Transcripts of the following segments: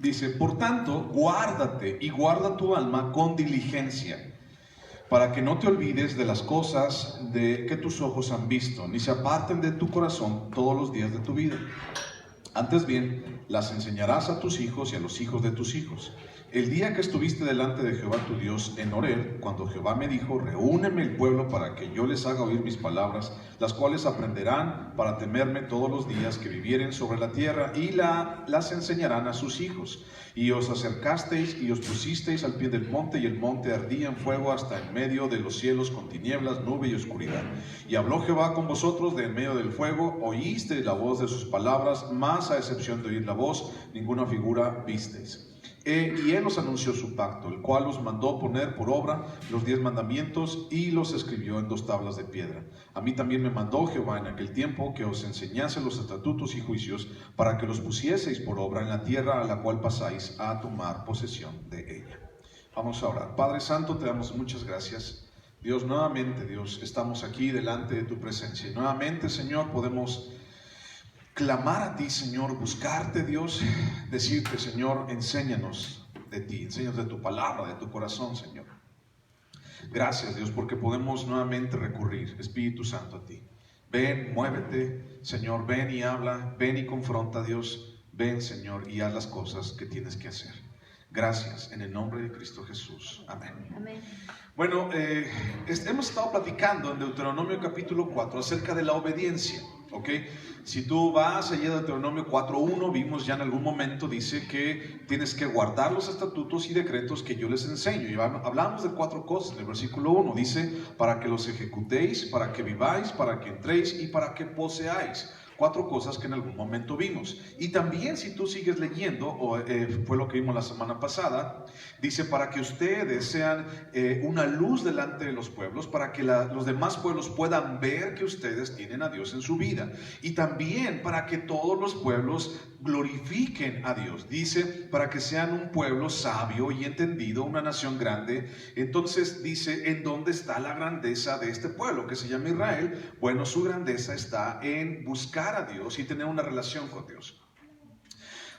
Dice, por tanto, guárdate y guarda tu alma con diligencia, para que no te olvides de las cosas que tus ojos han visto, ni se aparten de tu corazón todos los días de tu vida. Antes bien, las enseñarás a tus hijos y a los hijos de tus hijos. El día que estuviste delante de Jehová tu Dios en Horeb, cuando Jehová me dijo, reúneme el pueblo para que yo les haga oír mis palabras, las cuales aprenderán para temerme todos los días que vivieren sobre la tierra, y las enseñarán a sus hijos. Y os acercasteis y os pusisteis al pie del monte, y el monte ardía en fuego hasta en medio de los cielos, con tinieblas, nube y oscuridad. Y habló Jehová con vosotros de en medio del fuego, oísteis la voz de sus palabras, mas a excepción de oír la voz, ninguna figura visteis. Y él os anunció su pacto, el cual os mandó poner por obra los 10 mandamientos y los escribió en 2 tablas de piedra. A mí también me mandó Jehová en aquel tiempo que os enseñase los estatutos y juicios, para que los pusieseis por obra en la tierra a la cual pasáis a tomar posesión de ella. Vamos a orar. Padre Santo, te damos muchas gracias. Dios, nuevamente, Dios, estamos aquí delante de tu presencia. Y nuevamente, Señor, podemos clamar a ti, Señor, buscarte, Dios, decirte, Señor, enséñanos de ti, enséñanos de tu palabra, de tu corazón, Señor. Gracias, Dios, porque podemos nuevamente recurrir, Espíritu Santo, a ti. Ven, muévete, Señor, ven y habla, ven y confronta, Dios. Ven, Señor, y haz las cosas que tienes que hacer. Gracias, en el nombre de Cristo Jesús. Amén. Amén. Bueno, hemos estado platicando en Deuteronomio capítulo 4 acerca de la obediencia. ¿Ok? Si tú vas allá a Deuteronomio 4.1, vimos ya en algún momento, dice que tienes que guardar los estatutos y decretos que yo les enseño. Y hablamos de 4 cosas en el versículo 1. Dice, para que los ejecutéis, para que viváis, para que entréis y para que poseáis. 4 cosas que en algún momento vimos. Y también, si tú sigues leyendo, fue lo que vimos la semana pasada, dice, para que ustedes sean una luz delante de los pueblos, para que los demás pueblos puedan ver que ustedes tienen a Dios en su vida. Y también para que todos los pueblos glorifiquen a Dios. Dice, para que sean un pueblo sabio y entendido, una nación grande. Entonces dice, ¿en dónde está la grandeza de este pueblo que se llama Israel? Bueno, su grandeza está en buscar a Dios y tener una relación con Dios.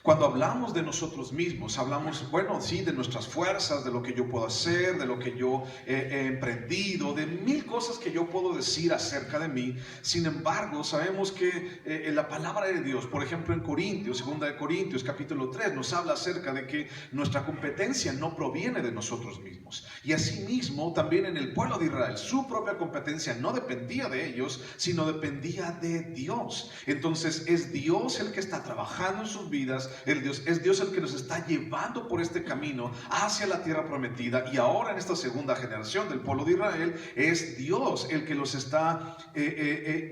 Cuando hablamos de nosotros mismos, hablamos, bueno, sí, de nuestras fuerzas, de lo que yo puedo hacer, de lo que yo he emprendido, de 1000 cosas que yo puedo decir acerca de mí. Sin embargo, sabemos que la palabra de Dios, por ejemplo en Corintios, 2 Corintios capítulo 3, nos habla acerca de que nuestra competencia no proviene de nosotros mismos. Y asimismo, también en el pueblo de Israel, su propia competencia no dependía de ellos, sino dependía de Dios. Entonces, es Dios el que está trabajando en sus vidas. Es Dios el que nos está llevando por este camino hacia la tierra prometida, y ahora en esta segunda generación del pueblo de Israel es Dios el que los está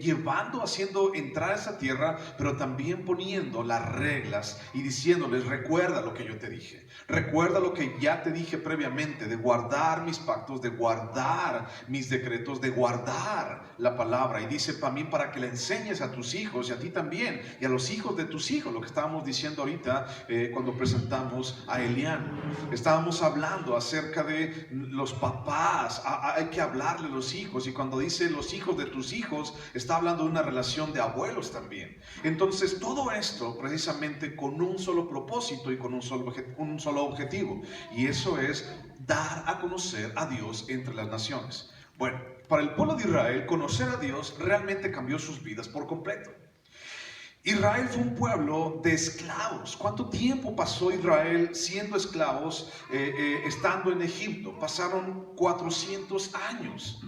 llevando, haciendo entrar a esa tierra, pero también poniendo las reglas y diciéndoles, recuerda lo que yo te dije, recuerda lo que ya te dije previamente, de guardar mis pactos, de guardar mis decretos, de guardar la palabra. Y dice también para que la enseñes a tus hijos y a ti también y a los hijos de tus hijos, lo que estábamos diciendo ahorita cuando presentamos a Elian. Estábamos hablando acerca de los papás, hay que hablarle a los hijos, y cuando dice los hijos de tus hijos, está hablando de una relación de abuelos también. Entonces todo esto precisamente con un solo propósito y con un solo objetivo, y eso es dar a conocer a Dios entre las naciones. Bueno, para el pueblo de Israel, conocer a Dios realmente cambió sus vidas por completo. Israel fue un pueblo de esclavos. ¿Cuánto tiempo pasó Israel siendo esclavos, estando en Egipto? Pasaron 400 años.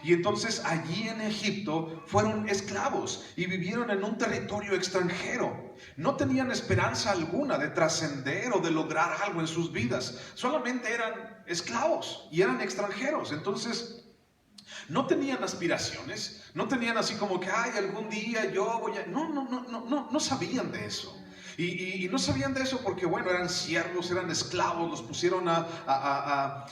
Y entonces allí en Egipto fueron esclavos y vivieron en un territorio extranjero. No tenían esperanza alguna de trascender o de lograr algo en sus vidas. Solamente eran esclavos y eran extranjeros. Entonces no tenían aspiraciones, no tenían así como que, ay, algún día yo voy a... No sabían de eso. Y no sabían de eso porque, bueno, eran siervos, eran esclavos, los pusieron a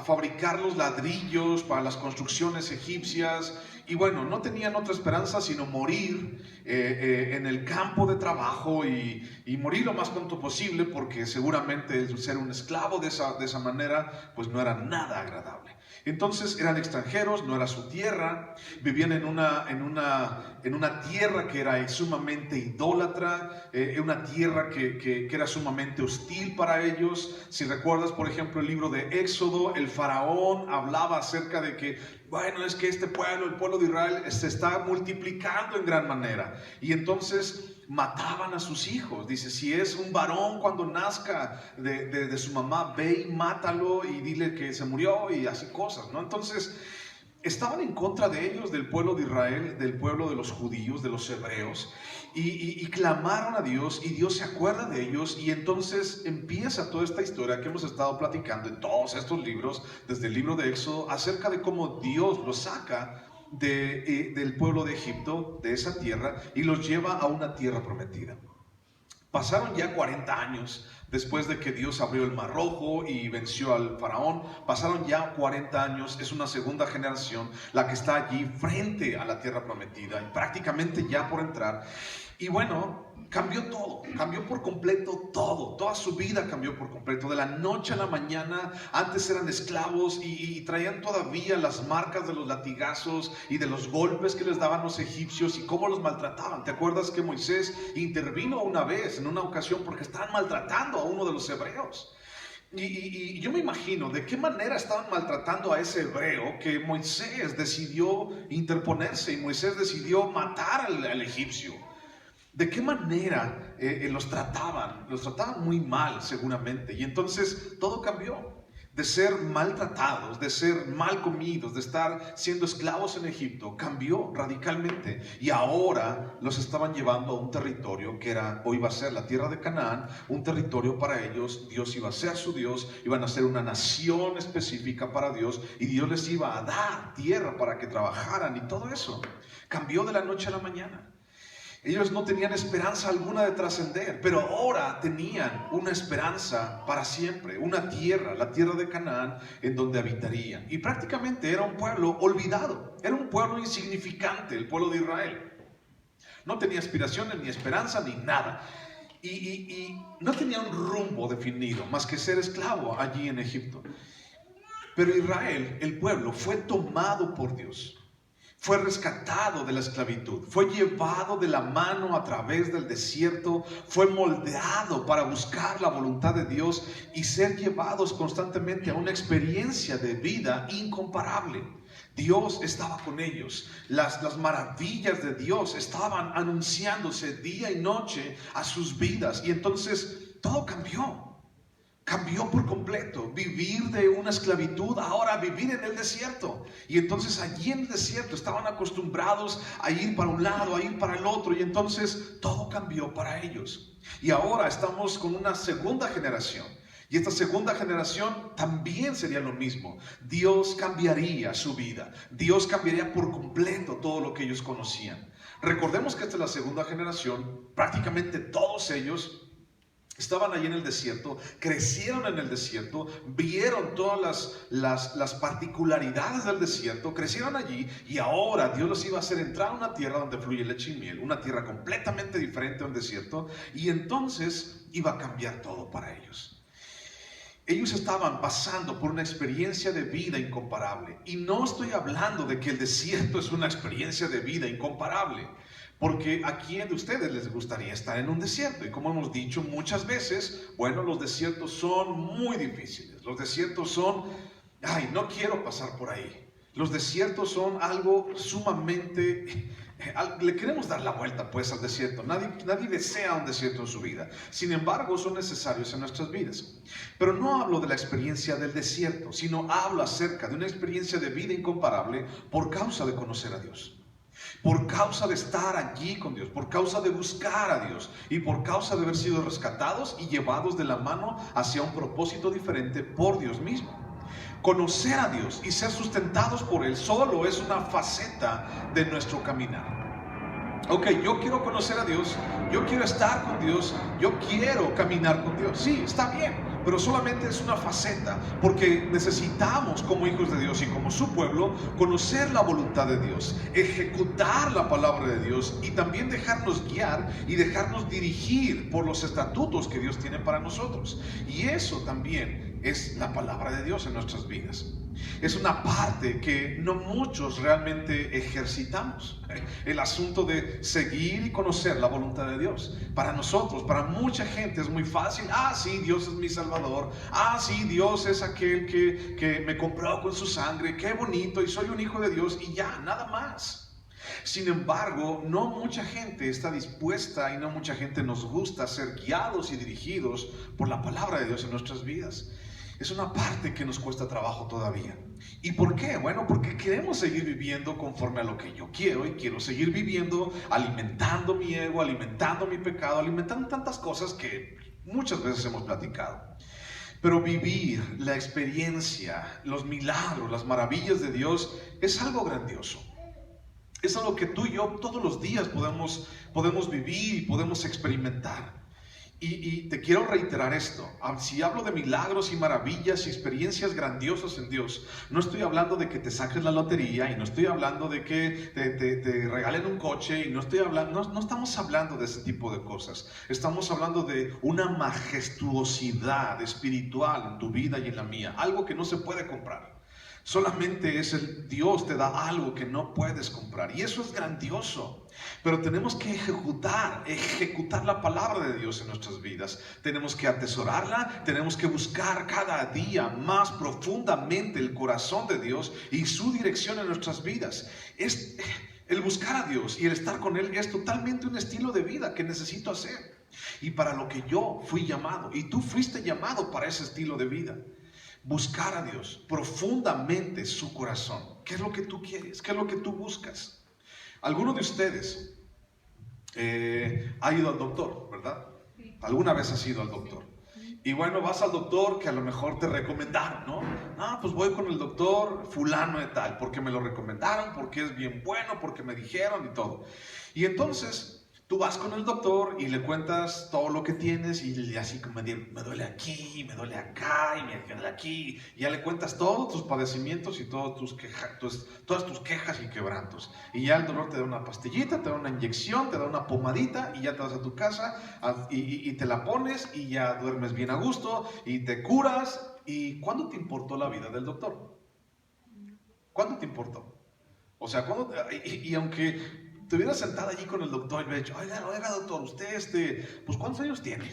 fabricar los ladrillos para las construcciones egipcias, y bueno, no tenían otra esperanza sino morir en el campo de trabajo y morir lo más pronto posible, porque seguramente el ser un esclavo de esa manera pues no era nada agradable. Entonces eran extranjeros, no era su tierra, vivían en una tierra que era sumamente idólatra, una tierra que era sumamente hostil para ellos. Si recuerdas, por ejemplo, el libro de Éxodo, el faraón hablaba acerca de que, bueno, es que este pueblo, el pueblo de Israel, se está multiplicando en gran manera. Y entonces mataban a sus hijos. Dice, si es un varón cuando nazca de su mamá, ve y mátalo y dile que se murió y así cosas, ¿no? Entonces estaban en contra de ellos, del pueblo de Israel, del pueblo de los judíos, de los hebreos, y clamaron a Dios, y Dios se acuerda de ellos, y entonces empieza toda esta historia que hemos estado platicando en todos estos libros, desde el libro de Éxodo, acerca de cómo Dios los saca del pueblo de Egipto, de esa tierra, y los lleva a una tierra prometida. Pasaron ya 40 años después de que Dios abrió el Mar Rojo y venció al faraón. Pasaron ya 40 años, es una segunda generación la que está allí frente a la tierra prometida y prácticamente ya por entrar. Y bueno, cambió todo, cambió por completo todo, toda su vida cambió por completo, de la noche a la mañana. Antes eran esclavos y traían todavía las marcas de los latigazos y de los golpes que les daban los egipcios y cómo los maltrataban. ¿Te acuerdas que Moisés intervino una vez, en una ocasión, porque estaban maltratando a uno de los hebreos? Y yo me imagino de qué manera estaban maltratando a ese hebreo que Moisés decidió interponerse y Moisés decidió matar al egipcio. ¿De qué manera los trataban? Los trataban muy mal, seguramente. Y entonces todo cambió. De ser maltratados, de ser mal comidos, de estar siendo esclavos en Egipto, cambió radicalmente. Y ahora los estaban llevando a un territorio que era, o iba a ser la tierra de Canaán, un territorio para ellos. Dios iba a ser su Dios, iban a ser una nación específica para Dios, y Dios les iba a dar tierra para que trabajaran, y todo eso cambió de la noche a la mañana. Ellos no tenían esperanza alguna de trascender, pero ahora tenían una esperanza para siempre, una tierra, la tierra de Canaán, en donde habitarían. Y prácticamente era un pueblo olvidado, era un pueblo insignificante, el pueblo de Israel. No tenía aspiraciones, ni esperanza, ni nada. Y no tenía un rumbo definido, más que ser esclavo allí en Egipto. Pero Israel, el pueblo, fue tomado por Dios. Fue rescatado de la esclavitud, fue llevado de la mano a través del desierto, fue moldeado para buscar la voluntad de Dios y ser llevados constantemente a una experiencia de vida incomparable. Dios estaba con ellos, las maravillas de Dios estaban anunciándose día y noche a sus vidas, y entonces todo cambió. Cambió por completo. Vivir de una esclavitud, ahora vivir en el desierto. Y entonces allí en el desierto estaban acostumbrados a ir para un lado, a ir para el otro. Y entonces todo cambió para ellos. Y ahora estamos con una segunda generación. Y esta segunda generación también sería lo mismo. Dios cambiaría su vida. Dios cambiaría por completo todo lo que ellos conocían. Recordemos que esta es la segunda generación. Prácticamente todos ellos estaban allí en el desierto, crecieron en el desierto, vieron todas las particularidades del desierto, crecieron allí, y ahora Dios los iba a hacer entrar a una tierra donde fluye leche y miel, una tierra completamente diferente a un desierto, y entonces iba a cambiar todo para ellos. Ellos estaban pasando por una experiencia de vida incomparable, y no estoy hablando de que el desierto es una experiencia de vida incomparable, porque ¿a quién de ustedes les gustaría estar en un desierto? Y como hemos dicho muchas veces, bueno, los desiertos son muy difíciles. Los desiertos son, no quiero pasar por ahí. Los desiertos son algo sumamente, le queremos dar la vuelta pues al desierto. Nadie desea un desierto en su vida. Sin embargo, son necesarios en nuestras vidas. Pero no hablo de la experiencia del desierto, sino hablo acerca de una experiencia de vida incomparable por causa de conocer a Dios. Por causa de estar allí con Dios, por causa de buscar a Dios y por causa de haber sido rescatados y llevados de la mano hacia un propósito diferente por Dios mismo. Conocer a Dios y ser sustentados por Él solo es una faceta de nuestro caminar. Ok, yo quiero conocer a Dios, yo quiero estar con Dios, yo quiero caminar con Dios. Sí, está bien. pero solamente es una faceta, porque necesitamos como hijos de Dios y como su pueblo conocer la voluntad de Dios, ejecutar la palabra de Dios y también dejarnos guiar y dejarnos dirigir por los estatutos que Dios tiene para nosotros. Y eso también es la palabra de Dios en nuestras vidas. Es una parte que no muchos realmente ejercitamos. El asunto de seguir y conocer la voluntad de Dios. Para nosotros, para mucha gente es muy fácil. Ah, sí, Dios es mi Salvador. Ah, sí, Dios es aquel que me compró con su sangre. Qué bonito, y soy un hijo de Dios y ya, nada más. Sin embargo, no mucha gente está dispuesta y no mucha gente nos gusta ser guiados y dirigidos por la palabra de Dios en nuestras vidas. Es una parte que nos cuesta trabajo todavía. ¿Y por qué? Bueno, porque queremos seguir viviendo conforme a lo que yo quiero, y quiero seguir viviendo alimentando mi ego, alimentando mi pecado, alimentando tantas cosas que muchas veces hemos platicado. Pero vivir la experiencia, los milagros, las maravillas de Dios es algo grandioso. Es algo que tú y yo todos los días podemos vivir y podemos experimentar. Y te quiero reiterar esto. Si hablo de milagros y maravillas y experiencias grandiosas en Dios, no estoy hablando de que te saques la lotería, y no estoy hablando de que te regalen un coche, y no estamos hablando de ese tipo de cosas. Estamos hablando de una majestuosidad espiritual en tu vida y en la mía, algo que no se puede comprar. Solamente Dios te da algo que no puedes comprar, y eso es grandioso. Pero tenemos que ejecutar la palabra de Dios en nuestras vidas. Tenemos que atesorarla, tenemos que buscar cada día más profundamente el corazón de Dios y su dirección en nuestras vidas. El buscar a Dios y el estar con Él es totalmente un estilo de vida que necesito hacer, y para lo que yo fui llamado, y tú fuiste llamado para ese estilo de vida. Buscar a Dios profundamente, su corazón. ¿Qué es lo que tú quieres? ¿Qué es lo que tú buscas? Alguno de ustedes ha ido al doctor, ¿verdad? ¿Alguna vez has ido al doctor? Y bueno, vas al doctor que a lo mejor te recomendaron, ¿no? Ah, pues voy con el doctor fulano de tal, porque me lo recomendaron, porque es bien bueno, porque me dijeron y todo. Y entonces tú vas con el doctor y le cuentas todo lo que tienes, y así como me duele aquí, me duele acá, y me duele aquí. Y ya le cuentas todos tus padecimientos y todas tus quejas y quebrantos. Y ya el dolor te da una pastillita, te da una inyección, te da una pomadita, y ya te vas a tu casa y te la pones, y ya duermes bien a gusto y te curas. ¿Y cuándo te importó la vida del doctor? ¿Cuándo te importó? O sea, y aunque estuviera sentada allí con el doctor y me ha dicho, oiga doctor, usted, pues ¿cuántos años tiene?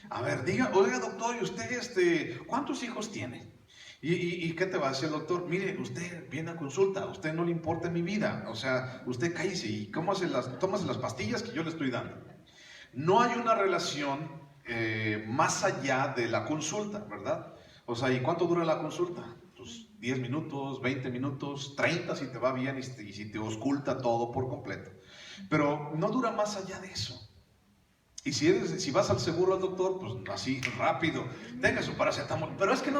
A ver, diga, oiga doctor, ¿y usted, cuántos hijos tiene? ¿Y qué te va a decir el doctor? Mire, usted viene a consulta, a usted no le importa mi vida, o sea, usted cállese y tómase las pastillas que yo le estoy dando. No hay una relación más allá de la consulta, ¿verdad? O sea, ¿y cuánto dura la consulta? 10 minutos, 20 minutos, 30 si te va bien, y si te ausculta todo por completo. Pero no dura más allá de eso. Y si vas al seguro al doctor, pues así rápido, tenga su paracetamol. Pero es que tú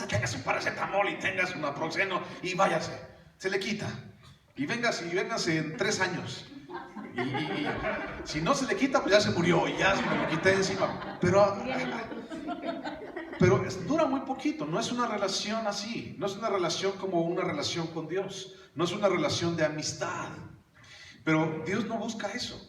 tengas un paracetamol y tengas un naproxeno y váyase, se le quita. Y véngase en 3 años. Y si no se le quita, pues ya se murió y ya se me lo quité encima. Pero dura muy poquito, no es una relación así, no es una relación como una relación con Dios, no es una relación de amistad. Pero Dios no busca eso.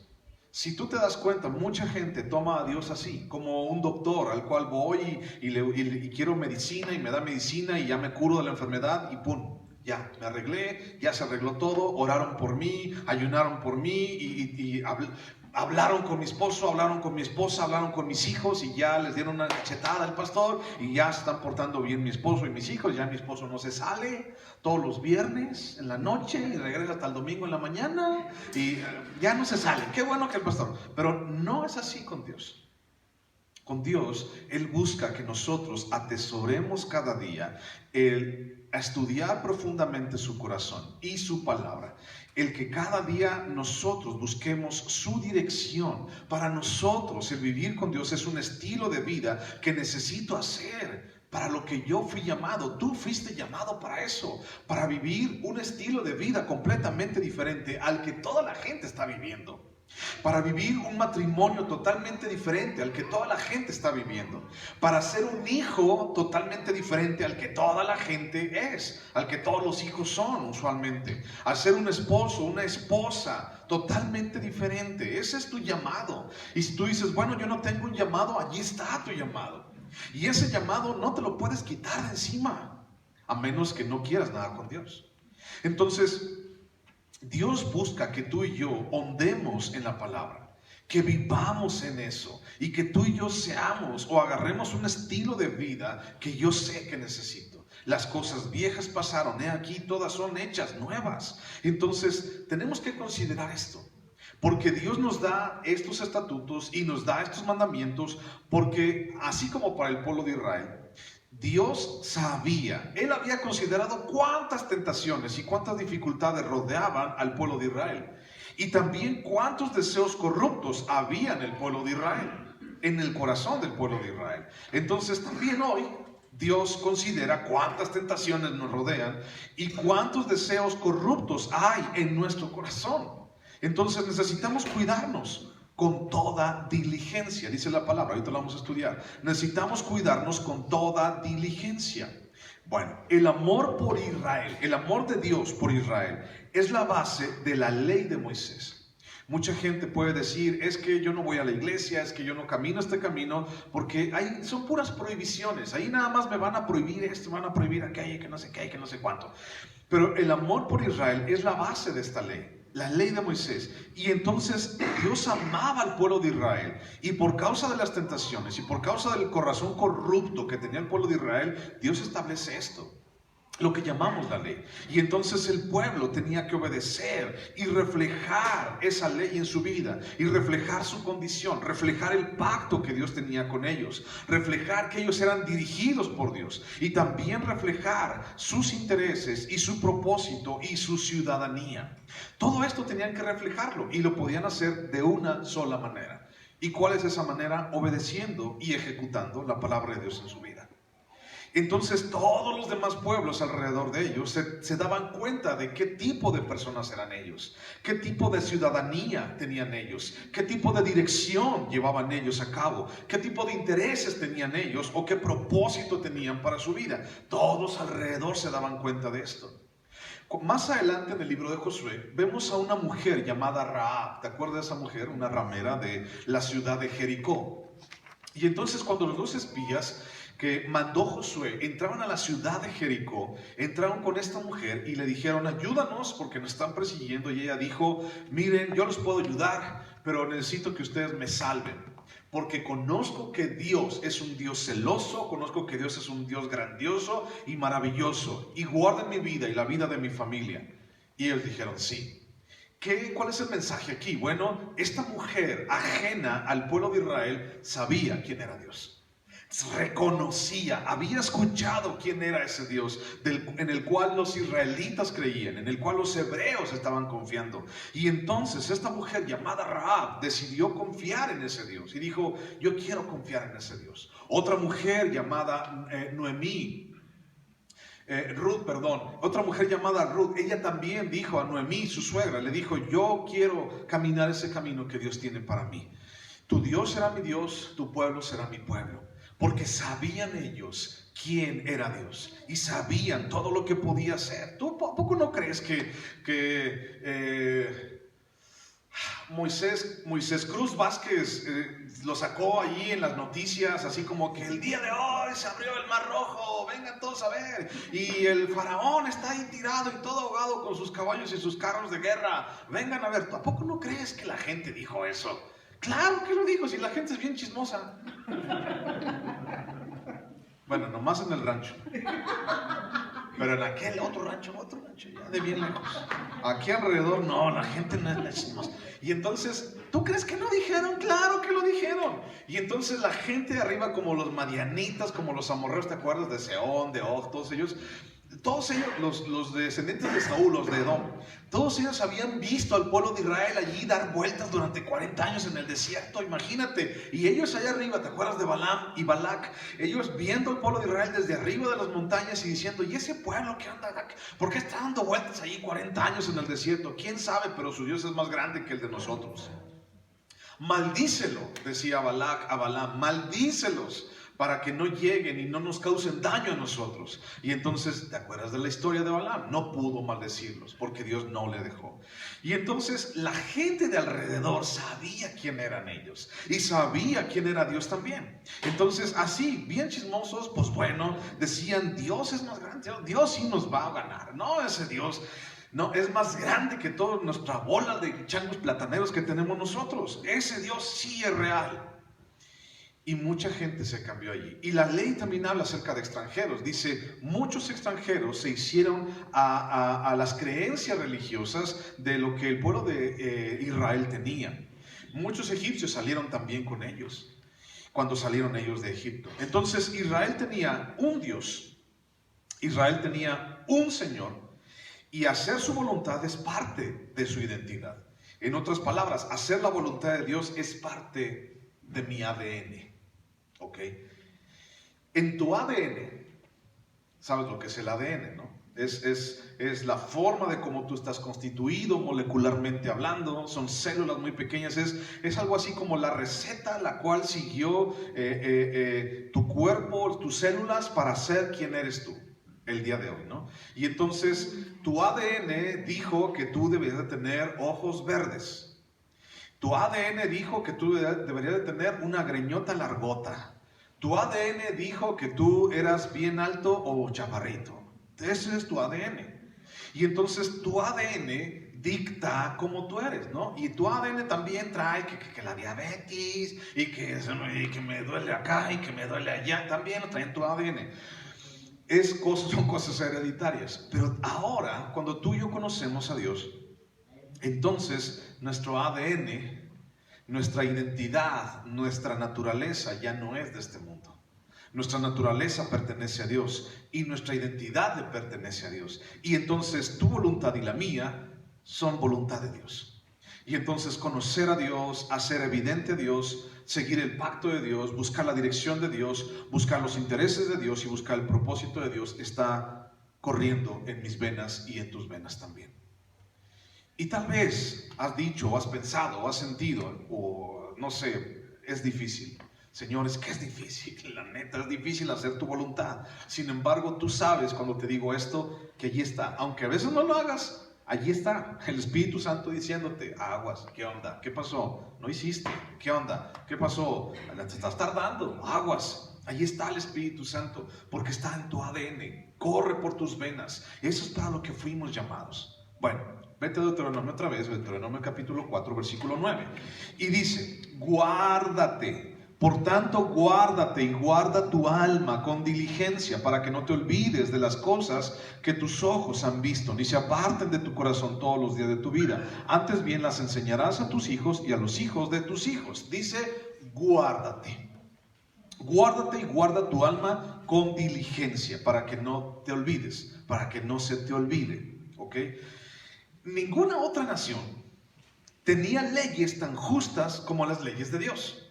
Si tú te das cuenta, mucha gente toma a Dios así, como un doctor al cual voy y quiero medicina, y me da medicina y ya me curo de la enfermedad y ¡pum! Ya me arreglé, ya se arregló todo, oraron por mí, ayunaron por mí y hablaron con mi esposo, hablaron con mi esposa, hablaron con mis hijos, y ya les dieron una cachetada al pastor y ya se están portando bien mi esposo y mis hijos. Ya mi esposo no se sale todos los viernes en la noche y regresa hasta el domingo en la mañana y ya no se sale. Qué bueno que el pastor. Pero no es así con Dios. Con Dios, Él busca que nosotros atesoremos cada día a estudiar profundamente su corazón y su palabra. El que cada día nosotros busquemos su dirección. Para nosotros el vivir con Dios es un estilo de vida que necesito hacer, para lo que yo fui llamado. Tú fuiste llamado para eso, para vivir un estilo de vida completamente diferente al que toda la gente está viviendo. para vivir un matrimonio totalmente diferente al que toda la gente está viviendo, para ser un hijo totalmente diferente al que toda la gente es, al que todos los hijos son usualmente, a ser un esposo, una esposa totalmente diferente. Ese es tu llamado. Y si tú dices, bueno, yo no tengo un llamado, allí está tu llamado. Y ese llamado no te lo puedes quitar de encima, a menos que no quieras nada con Dios. Entonces, Dios busca que tú y yo ondemos en la palabra, que vivamos en eso y que tú y yo seamos o agarremos un estilo de vida que yo sé que necesito. Las cosas viejas pasaron, aquí todas son hechas nuevas. Entonces tenemos que considerar esto, porque Dios nos da estos estatutos y nos da estos mandamientos, porque así como para el pueblo de Israel, Dios sabía, Él había considerado cuántas tentaciones y cuántas dificultades rodeaban al pueblo de Israel. Y también cuántos deseos corruptos había en el pueblo de Israel, en el corazón del pueblo de Israel. Entonces también hoy Dios considera cuántas tentaciones nos rodean y cuántos deseos corruptos hay en nuestro corazón. Entonces necesitamos cuidarnos con toda diligencia, dice la palabra, ahorita lo vamos a estudiar. Necesitamos cuidarnos con toda diligencia. Bueno, el amor por Israel, el amor de Dios por Israel, es la base de la ley de Moisés. Mucha gente puede decir, es que yo no voy a la iglesia, es que yo no camino este camino, porque ahí son puras prohibiciones, ahí nada más me van a prohibir esto, me van a prohibir aquello, que no sé qué, que no sé cuánto. Pero el amor por Israel es la base de esta ley. La ley de Moisés. Y entonces Dios amaba al pueblo de Israel, y por causa de las tentaciones y por causa del corazón corrupto que tenía el pueblo de Israel, Dios establece esto, lo que llamamos la ley. Y entonces el pueblo tenía que obedecer y reflejar esa ley en su vida, y reflejar su condición, reflejar el pacto que Dios tenía con ellos, reflejar que ellos eran dirigidos por Dios, y también reflejar sus intereses y su propósito y su ciudadanía. Todo esto tenían que reflejarlo, y lo podían hacer de una sola manera. ¿Y cuál es esa manera? Obedeciendo y ejecutando la palabra de Dios en su vida. Entonces todos los demás pueblos alrededor de ellos se daban cuenta de qué tipo de personas eran ellos, qué tipo de ciudadanía tenían ellos, qué tipo de dirección llevaban ellos a cabo, qué tipo de intereses tenían ellos o qué propósito tenían para su vida. Todos alrededor se daban cuenta de esto. Más adelante en el libro de Josué vemos a una mujer llamada Rahab. ¿Te acuerdas de esa mujer? Una ramera de la ciudad de Jericó. Y entonces cuando los dos espías que mandó Josué entraban a la ciudad de Jericó, entraron con esta mujer y le dijeron, ayúdanos porque nos están persiguiendo. Y ella dijo, miren, yo los puedo ayudar, pero necesito que ustedes me salven, porque conozco que Dios es un Dios celoso, conozco que Dios es un Dios grandioso y maravilloso, y guarden mi vida y la vida de mi familia. Y ellos dijeron, sí. ¿Cuál es el mensaje aquí? Bueno, esta mujer ajena al pueblo de Israel sabía quién era Dios. Reconocía, había escuchado quién era ese Dios en el cual los israelitas creían, en el cual los hebreos estaban confiando. Y entonces esta mujer llamada Rahab decidió confiar en ese Dios y dijo, yo quiero confiar en ese Dios. Otra mujer llamada otra mujer llamada Ruth, ella también dijo a Noemí, su suegra, le dijo, yo quiero caminar ese camino que Dios tiene para mí. Tu Dios será mi Dios, tu pueblo será mi pueblo. Porque sabían ellos quién era Dios y sabían todo lo que podía hacer. ¿Tú a poco no crees que Moisés Cruz Vázquez lo sacó ahí en las noticias, así como que el día de hoy se abrió el Mar Rojo, vengan todos a ver, y el faraón está ahí tirado y todo ahogado con sus caballos y sus carros de guerra, vengan a ver? ¿Tú a poco no crees que la gente dijo eso? Claro que lo dijo, si la gente es bien chismosa. Bueno, nomás en el rancho. Pero en aquel otro rancho, ya de bien lejos. Aquí alrededor, no, la gente no es chismosa. Y entonces, ¿tú crees que no dijeron? Claro que lo dijeron. Y entonces la gente de arriba, como los madianitas, como los amorreos, ¿te acuerdas? De Seón, de Og, todos ellos, los descendientes de Saúl, los de Edom, todos ellos habían visto al pueblo de Israel allí dar vueltas durante 40 años en el desierto, imagínate. Y ellos allá arriba, ¿te acuerdas de Balaam y Balac? Ellos viendo al pueblo de Israel desde arriba de las montañas y diciendo, ¿y ese pueblo qué anda? ¿Por qué está dando vueltas allí 40 años en el desierto? ¿Quién sabe? Pero su Dios es más grande que el de nosotros. Maldícelo, decía Balac a Balaam, maldícelos para que no lleguen y no nos causen daño a nosotros. Y entonces, ¿te acuerdas de la historia de Balaam? No pudo maldecirlos porque Dios no le dejó. Y entonces la gente de alrededor sabía quién eran ellos y sabía quién era Dios también. Entonces, así, bien chismosos, pues bueno, decían, Dios es más grande, Dios sí nos va a ganar. No, ese Dios no es más grande que toda nuestra bola de changos plataneros que tenemos nosotros. Ese Dios sí es real. Y mucha gente se cambió allí. Y la ley también habla acerca de extranjeros. Dice, muchos extranjeros se hicieron a las creencias religiosas de lo que el pueblo de Israel tenía. Muchos egipcios salieron también con ellos, cuando salieron ellos de Egipto. Entonces Israel tenía un Dios, Israel tenía un Señor, y hacer su voluntad es parte de su identidad. En otras palabras, hacer la voluntad de Dios es parte de mi ADN. ¿Ok? En tu ADN, ¿sabes lo que es el ADN, no? Es la forma de cómo tú estás constituido molecularmente hablando. Son células muy pequeñas. Es algo así como la receta la cual siguió tu cuerpo, tus células para ser quien eres tú el día de hoy, ¿no? Y entonces tu ADN dijo que tú deberías de tener ojos verdes. Tu ADN dijo que tú deberías de tener una greñota largota. Tu ADN dijo que tú eras bien alto o chaparrito. Ese es tu ADN. Y entonces tu ADN dicta cómo tú eres, ¿no? Y tu ADN también trae que la diabetes y que me duele acá y que me duele allá. También lo trae en tu ADN. Son cosas hereditarias. Pero ahora, cuando tú y yo conocemos a Dios, entonces nuestro ADN, nuestra identidad, nuestra naturaleza ya no es de este mundo. Nuestra naturaleza pertenece a Dios y nuestra identidad le pertenece a Dios. Y entonces tu voluntad y la mía son voluntad de Dios. Y entonces conocer a Dios, hacer evidente a Dios, seguir el pacto de Dios, buscar la dirección de Dios, buscar los intereses de Dios y buscar el propósito de Dios está corriendo en mis venas y en tus venas también. Y tal vez has dicho, o has pensado, o has sentido, o no sé, es difícil. Señores, que es difícil, la neta, es difícil hacer tu voluntad. Sin embargo, tú sabes cuando te digo esto, que allí está. Aunque a veces no lo hagas, allí está el Espíritu Santo diciéndote, aguas, ¿qué onda? ¿Qué pasó? ¿No hiciste? ¿Qué onda? ¿Qué pasó? Te estás tardando, aguas. Allí está el Espíritu Santo, porque está en tu ADN, corre por tus venas. Eso es para lo que fuimos llamados. Bueno, vete a Deuteronomio otra vez, Deuteronomio capítulo 4, versículo 9. Y dice, guárdate. Por tanto, guárdate y guarda tu alma con diligencia para que no te olvides de las cosas que tus ojos han visto, ni se aparten de tu corazón todos los días de tu vida. Antes bien las enseñarás a tus hijos y a los hijos de tus hijos. Dice, guárdate. Guárdate y guarda tu alma con diligencia para que no te olvides, para que no se te olvide. ¿Ok? Ninguna otra nación tenía leyes tan justas como las leyes de Dios.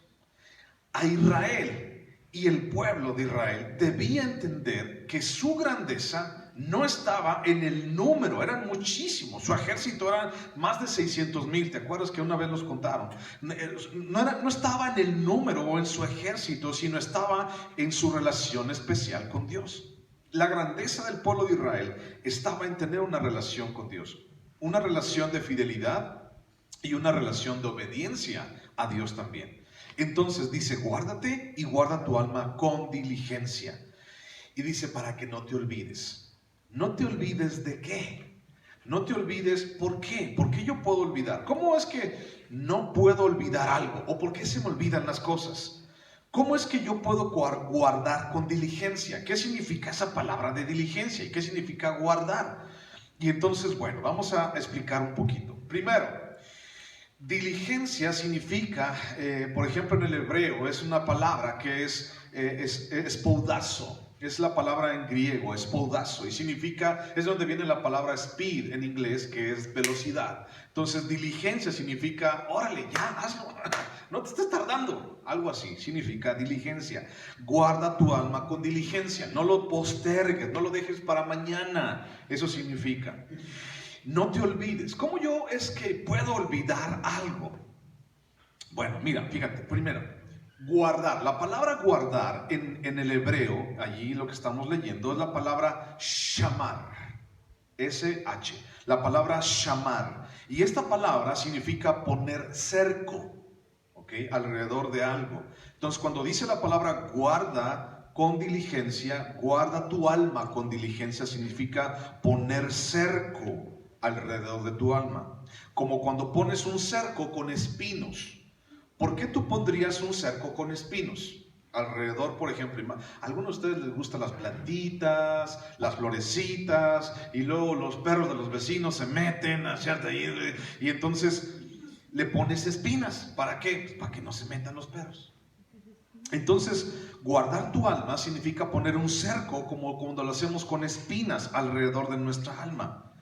A Israel y el pueblo de Israel debía entender que su grandeza no estaba en el número, eran muchísimos. Su ejército eran más de 600,000. ¿Te acuerdas que una vez los contaron? No estaba en el número o en su ejército, sino estaba en su relación especial con Dios. La grandeza del pueblo de Israel estaba en tener una relación con Dios, una relación de fidelidad y una relación de obediencia a Dios también. Entonces dice, guárdate y guarda tu alma con diligencia. Y dice, para que no te olvides. ¿No te olvides de qué? No te olvides, ¿por qué? ¿Por qué yo puedo olvidar? ¿Cómo es que no puedo olvidar algo? ¿O por qué se me olvidan las cosas? ¿Cómo es que yo puedo guardar con diligencia? ¿Qué significa esa palabra de diligencia? ¿Y qué significa guardar? Y entonces, bueno, vamos a explicar un poquito. Primero, diligencia significa, por ejemplo, en el hebreo, es una palabra que es espoudazo. Es la palabra en griego, espoudazo, y significa, es donde viene la palabra speed en inglés, que es velocidad. Entonces, diligencia significa, órale, ya, hazlo, no te estés tardando. Algo así significa diligencia. Guarda tu alma con diligencia, no lo postergues, no lo dejes para mañana. Eso significa. No te olvides. ¿Cómo yo es que puedo olvidar algo? Bueno, mira, fíjate, primero, guardar. La palabra guardar en el hebreo, allí lo que estamos leyendo, es la palabra shamar. S-H. La palabra shamar. Y esta palabra significa poner cerco, ¿ok? Alrededor de algo. Entonces, cuando dice la palabra guarda con diligencia, guarda tu alma con diligencia, significa poner cerco alrededor de tu alma. Como cuando pones un cerco con espinos. ¿Por qué tú pondrías un cerco con espinos? Alrededor, por ejemplo, a algunos de ustedes les gustan las plantitas, las florecitas, y luego los perros de los vecinos se meten a hacerte ahí, y entonces le pones espinas. ¿Para qué? Pues para que no se metan los perros. Entonces, guardar tu alma significa poner un cerco, como cuando lo hacemos con espinas alrededor de nuestra alma.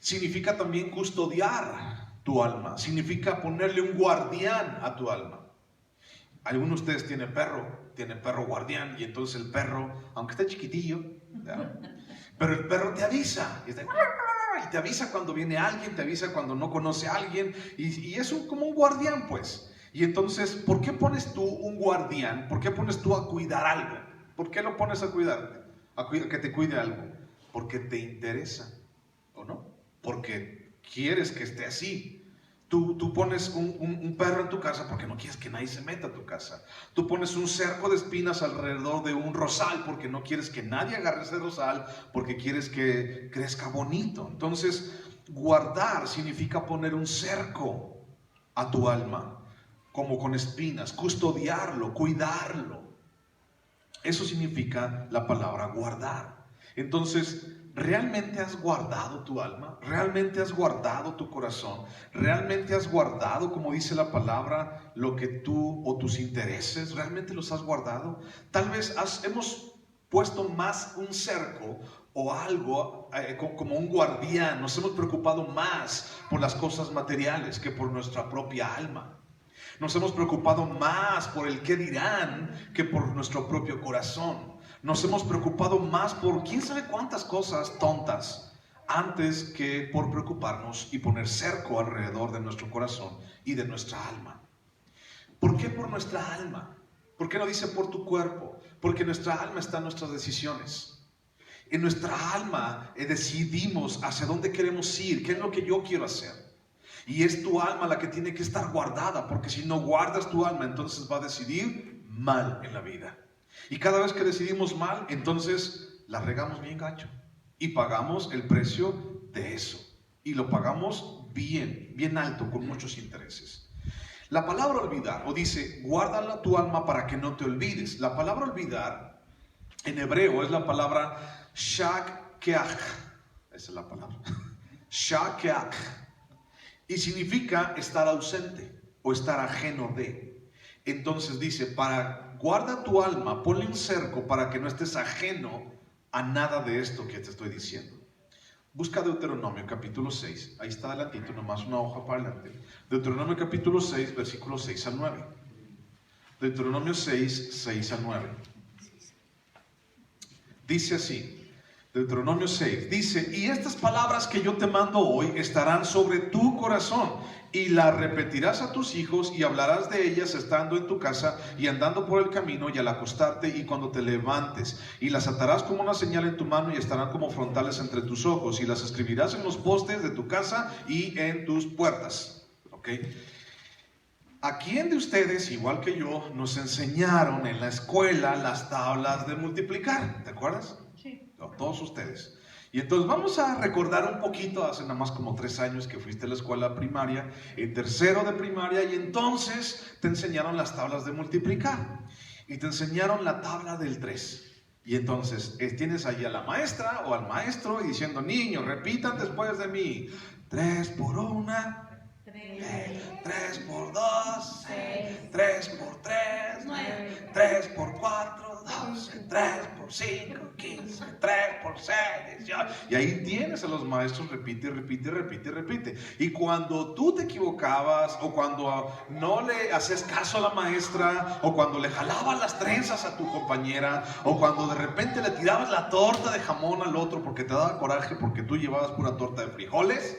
Significa también custodiar tu alma, significa ponerle un guardián a tu alma. Algunos de ustedes tienen perro guardián, y entonces el perro, aunque esté chiquitillo, ¿verdad? Pero el perro te avisa, y te avisa cuando viene alguien, te avisa cuando no conoce a alguien, y es como un guardián, pues. Y entonces, ¿por qué pones tú un guardián? ¿Por qué pones tú a cuidar algo? ¿Por qué lo pones a cuidarte? A que te cuide algo. Porque te interesa, ¿o no? Porque quieres que esté así. Tú pones un perro en tu casa porque no quieres que nadie se meta a tu casa. Tú pones un cerco de espinas alrededor de un rosal porque no quieres que nadie agarre ese rosal, porque quieres que crezca bonito. Entonces, guardar significa poner un cerco a tu alma, como con espinas, custodiarlo, cuidarlo. Eso significa la palabra guardar. Entonces, ¿realmente has guardado tu alma? ¿Realmente has guardado tu corazón? ¿Realmente has guardado, como dice la palabra, lo que tú o tus intereses? ¿Realmente los has guardado? Tal vez hemos puesto más un cerco o algo como un guardián. Nos hemos preocupado más por las cosas materiales que por nuestra propia alma. Nos hemos preocupado más por el qué dirán que por nuestro propio corazón. Nos hemos preocupado más por quién sabe cuántas cosas tontas antes que por preocuparnos y poner cerco alrededor de nuestro corazón y de nuestra alma. ¿Por qué por nuestra alma? ¿Por qué no dice por tu cuerpo? Porque nuestra alma está en nuestras decisiones. En nuestra alma decidimos hacia dónde queremos ir, qué es lo que yo quiero hacer. Y es tu alma la que tiene que estar guardada, porque si no guardas tu alma, entonces va a decidir mal en la vida. Y cada vez que decidimos mal, entonces la regamos bien gacho. Y pagamos el precio de eso. Y lo pagamos bien alto, con muchos intereses. La palabra olvidar, o dice, guárdala tu alma para que no te olvides. La palabra olvidar, en hebreo, es la palabra shakeach. Esa es la palabra. Shakeach. Y significa estar ausente o estar ajeno de. Entonces dice, guarda tu alma, ponle un cerco para que no estés ajeno a nada de esto que te estoy diciendo. Busca Deuteronomio capítulo 6, ahí está adelantito, nomás una hoja para adelante. Deuteronomio capítulo 6, versículos 6 al 9. Deuteronomio 6, 6 al 9. Dice así. Deuteronomio 6 dice, y estas palabras que yo te mando hoy estarán sobre tu corazón, y las repetirás a tus hijos, y hablarás de ellas estando en tu casa y andando por el camino y al acostarte y cuando te levantes, y las atarás como una señal en tu mano y estarán como frontales entre tus ojos, y las escribirás en los postes de tu casa y en tus puertas. ¿Ok? ¿A quién de ustedes, igual que yo, nos enseñaron en la escuela las tablas de multiplicar? ¿Te acuerdas? Todos ustedes. Y entonces vamos a recordar un poquito, hace nada más como 3 años que fuiste a la escuela primaria, en tercero de primaria, y entonces te enseñaron las tablas de multiplicar, y te enseñaron la tabla del 3. Y entonces tienes ahí a la maestra o al maestro y diciendo, niños, repitan después de mí, 3 por 1, 3 por 2, 3 por 3, 3 por 4, 12, 3 por 5, 15, 3 por 6, 18. Y ahí tienes a los maestros, repite. Y cuando tú te equivocabas, o cuando no le hacías caso a la maestra, o cuando le jalabas las trenzas a tu compañera, o cuando de repente le tirabas la torta de jamón al otro porque te daba coraje porque tú llevabas pura torta de frijoles,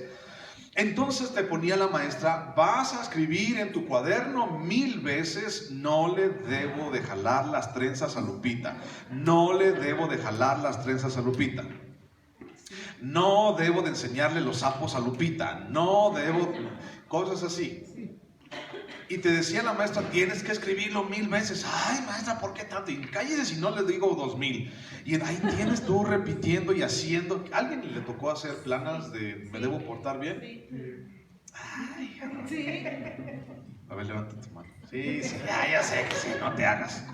Entonces te ponía la maestra, vas a escribir en tu cuaderno 1000 veces, no le debo de jalar las trenzas a Lupita, no le debo de jalar las trenzas a Lupita, no debo de enseñarle los sapos a Lupita, no debo, cosas así. Y te decía la maestra, tienes que escribirlo 1000 veces. Ay, maestra, ¿por qué tanto? Y cállese si no le digo 2000. Y ahí tienes tú repitiendo y haciendo. ¿A alguien le tocó hacer planas de me debo portar bien? Ay, sí. A ver, levanta tu mano. Sí, ya sé que sí, no te hagas.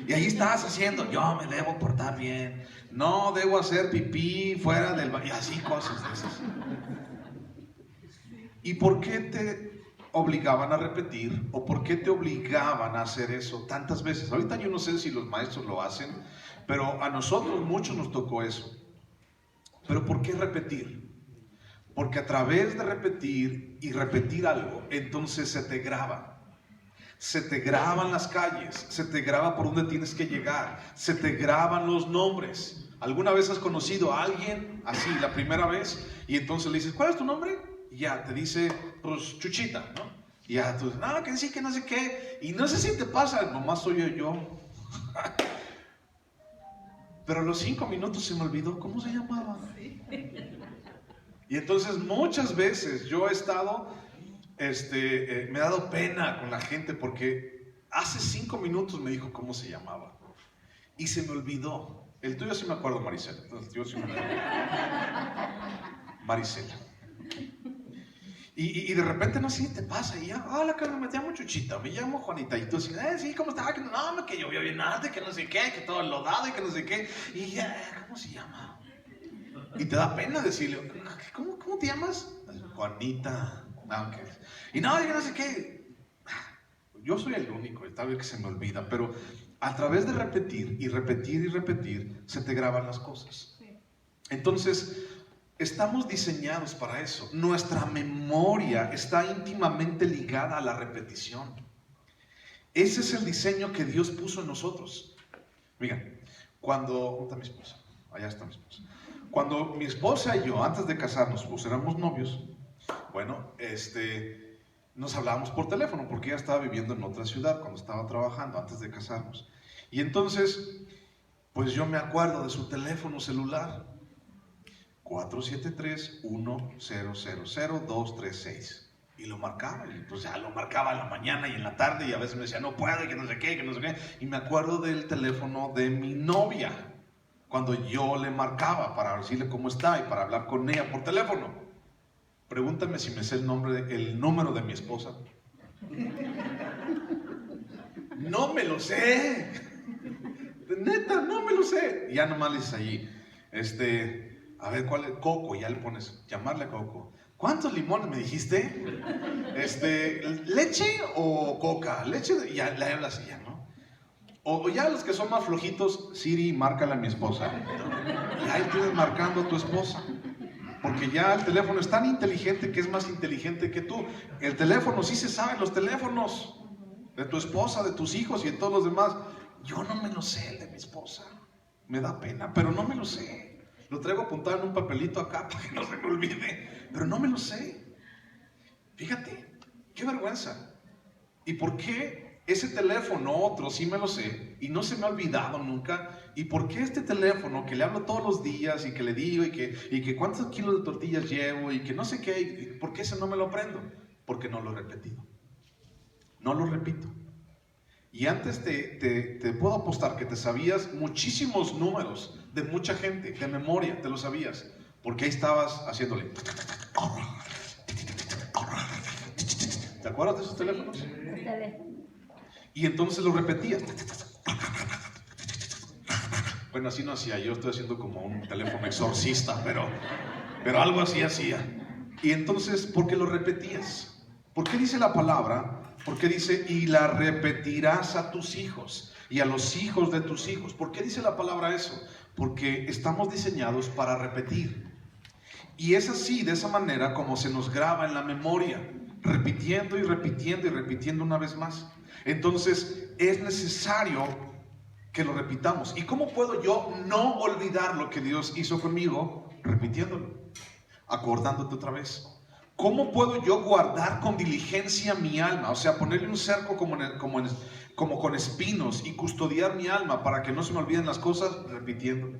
Y ahí estás haciendo, yo me debo portar bien. No debo hacer pipí fuera del baño. Y así cosas de esas. ¿Y por qué te obligaban a repetir o por qué te obligaban a hacer eso tantas veces? Ahorita yo no sé si los maestros lo hacen, pero a nosotros muchos nos tocó eso. ¿Pero por qué repetir? Porque a través de repetir y repetir algo, entonces se te graba. Se te graban las calles, se te graba por dónde tienes que llegar, se te graban los nombres. ¿Alguna vez has conocido a alguien así la primera vez y entonces le dices, ¿cuál es tu nombre? Y ya te dice, pues Chuchita, ¿no? Y ya tú, no, que sí, que no sé qué. Y no sé si te pasa, nomás soy yo. Pero a los 5 minutos se me olvidó cómo se llamaba. Y entonces muchas veces yo he estado, me he dado pena con la gente porque hace 5 minutos me dijo cómo se llamaba. Y se me olvidó. El tuyo sí me acuerdo, Marisela. Entonces, yo sí me acuerdo. Marisela. Y de repente, no sé, te pasa, y ya, hola, Carlos, me llamo Chuchita, me llamo Juanita, y tú dices, sí, ¿cómo estás? No, que llovió bien alto, que no sé qué, que todo enlodado, y que no sé qué, y ya, ¿cómo se llama? Y te da pena decirle, ¿cómo te llamas? Juanita, okay. Y no, que no sé qué. Yo soy el único, tal vez que se me olvida, pero a través de repetir, y repetir, y repetir, se te graban las cosas. Entonces, estamos diseñados para eso. Nuestra memoria está íntimamente ligada a la repetición. Ese es el diseño que Dios puso en nosotros. Miren, ¿dónde está mi esposa? Allá está mi esposa. Cuando mi esposa y yo, antes de casarnos, pues éramos novios, bueno, nos hablábamos por teléfono porque ella estaba viviendo en otra ciudad cuando estaba trabajando antes de casarnos. Y entonces, pues yo me acuerdo de su teléfono celular. 473-1000-236. Y lo marcaba, y pues ya lo marcaba en la mañana y en la tarde, y a veces me decía, no puedo, y que no sé qué, que no sé qué. Y me acuerdo del teléfono de mi novia, cuando yo le marcaba para decirle cómo está y para hablar con ella por teléfono. Pregúntame si me sé el número de mi esposa. No me lo sé. Neta, no me lo sé. Y ya nomás le dices allí, a ver, ¿cuál es? Coco, ya le pones, llamarle a Coco. ¿Cuántos limones me dijiste? ¿Leche o coca? Leche, y ya le hablas y ya, ¿no? O ya los que son más flojitos, Siri, márcale a mi esposa. Y ahí tienes marcando a tu esposa. Porque ya el teléfono es tan inteligente que es más inteligente que tú. El teléfono, sí se sabe, los teléfonos de tu esposa, de tus hijos y de todos los demás. Yo no me lo sé, el de mi esposa. Me da pena, pero no me lo sé. Lo traigo apuntado en un papelito acá para que no se me olvide, pero no me lo sé. Fíjate, qué vergüenza. ¿Y por qué ese teléfono otro sí me lo sé y no se me ha olvidado nunca? ¿Y por qué este teléfono que le hablo todos los días y que le digo y que cuántos kilos de tortillas llevo y que no sé qué, ¿por qué ese no me lo aprendo? Porque no lo he repetido. No lo repito. Y antes te puedo apostar que te sabías muchísimos números de mucha gente, de memoria, te lo sabías, porque ahí estabas haciéndole. ¿Te acuerdas de esos teléfonos? Y entonces lo repetías. Bueno, así no hacía, yo estoy haciendo como un teléfono exorcista, pero algo así hacía. Y entonces, ¿por qué lo repetías? ¿Por qué dice la palabra? Porque dice, y la repetirás a tus hijos y a los hijos de tus hijos. ¿Por qué dice la palabra eso? Porque estamos diseñados para repetir. Y es así, de esa manera, como se nos graba en la memoria, repitiendo y repitiendo y repitiendo una vez más. Entonces, es necesario que lo repitamos. ¿Y cómo puedo yo no olvidar lo que Dios hizo conmigo? Repitiéndolo, acordándote otra vez. ¿Cómo puedo yo guardar con diligencia mi alma? O sea, ponerle un cerco como con espinos y custodiar mi alma para que no se me olviden las cosas, repitiendo.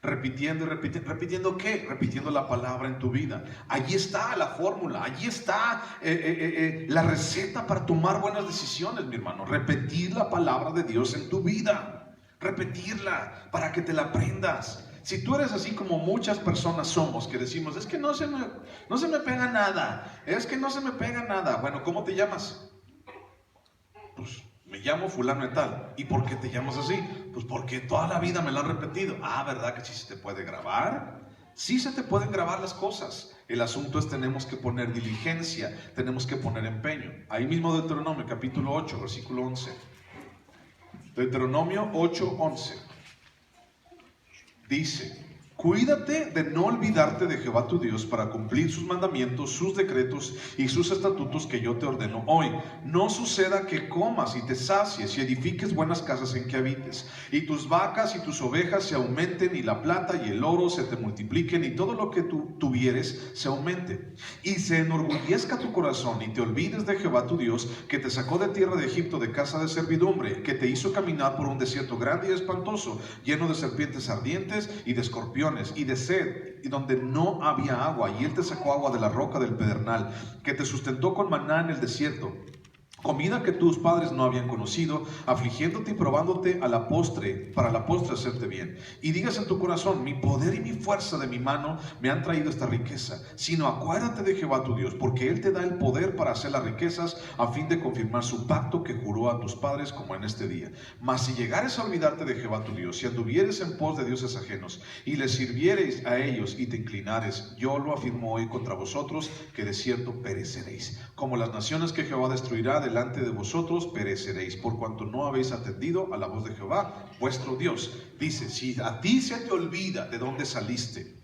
Repitiendo y repitiendo. ¿Repitiendo qué? Repitiendo la palabra en tu vida. Allí está la fórmula, allí está la receta para tomar buenas decisiones, mi hermano. Repetir la palabra de Dios en tu vida. Repetirla para que te la aprendas. Si tú eres así como muchas personas somos, que decimos, es que no se me pega nada, es que no se me pega nada. Bueno, ¿cómo te llamas? Pues me llamo fulano de tal. ¿Y por qué te llamas así? Pues porque toda la vida me lo han repetido. Ah, ¿verdad que sí se te puede grabar? Sí se te pueden grabar las cosas. El asunto es tenemos que poner diligencia, tenemos que poner empeño. Ahí mismo Deuteronomio capítulo 8, versículo 11. Deuteronomio 8, 11. Dice: cuídate de no olvidarte de Jehová tu Dios para cumplir sus mandamientos, sus decretos y sus estatutos que yo te ordeno hoy. No suceda que comas y te sacies y edifiques buenas casas en que habites, y tus vacas y tus ovejas se aumenten, y la plata y el oro se te multipliquen, y todo lo que tú tuvieres se aumente. Y se enorgullezca tu corazón y te olvides de Jehová tu Dios, que te sacó de tierra de Egipto, de casa de servidumbre, que te hizo caminar por un desierto grande y espantoso, lleno de serpientes ardientes y de escorpiones y de sed, y donde no había agua, y él te sacó agua de la roca del pedernal, que te sustentó con maná en el desierto, comida que tus padres no habían conocido, afligiéndote y probándote a la postre, para la postre hacerte bien. Y digas en tu corazón: mi poder y mi fuerza de mi mano me han traído esta riqueza. Sino acuérdate de Jehová tu Dios, porque él te da el poder para hacer las riquezas, a fin de confirmar su pacto que juró a tus padres, como en este día. Mas si llegares a olvidarte de Jehová tu Dios, si anduvieres en pos de dioses ajenos, y les sirviereis a ellos y te inclinares, yo lo afirmo hoy contra vosotros, que de cierto pereceréis. Como las naciones que Jehová destruirá delante de vosotros, pereceréis, por cuanto no habéis atendido a la voz de Jehová vuestro Dios. Dice: si a ti se te olvida de dónde saliste,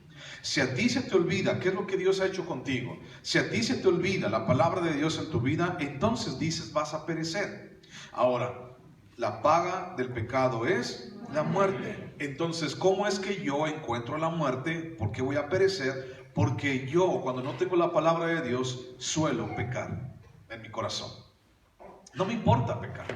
si a ti se te olvida qué es lo que Dios ha hecho contigo, si a ti se te olvida la palabra de Dios en tu vida, entonces dices: vas a perecer. Ahora, la paga del pecado es la muerte. Entonces, ¿cómo es que yo encuentro la muerte? ¿Por qué voy a perecer? Porque yo, cuando no tengo la palabra de Dios, suelo pecar en mi corazón. No me importa pecar.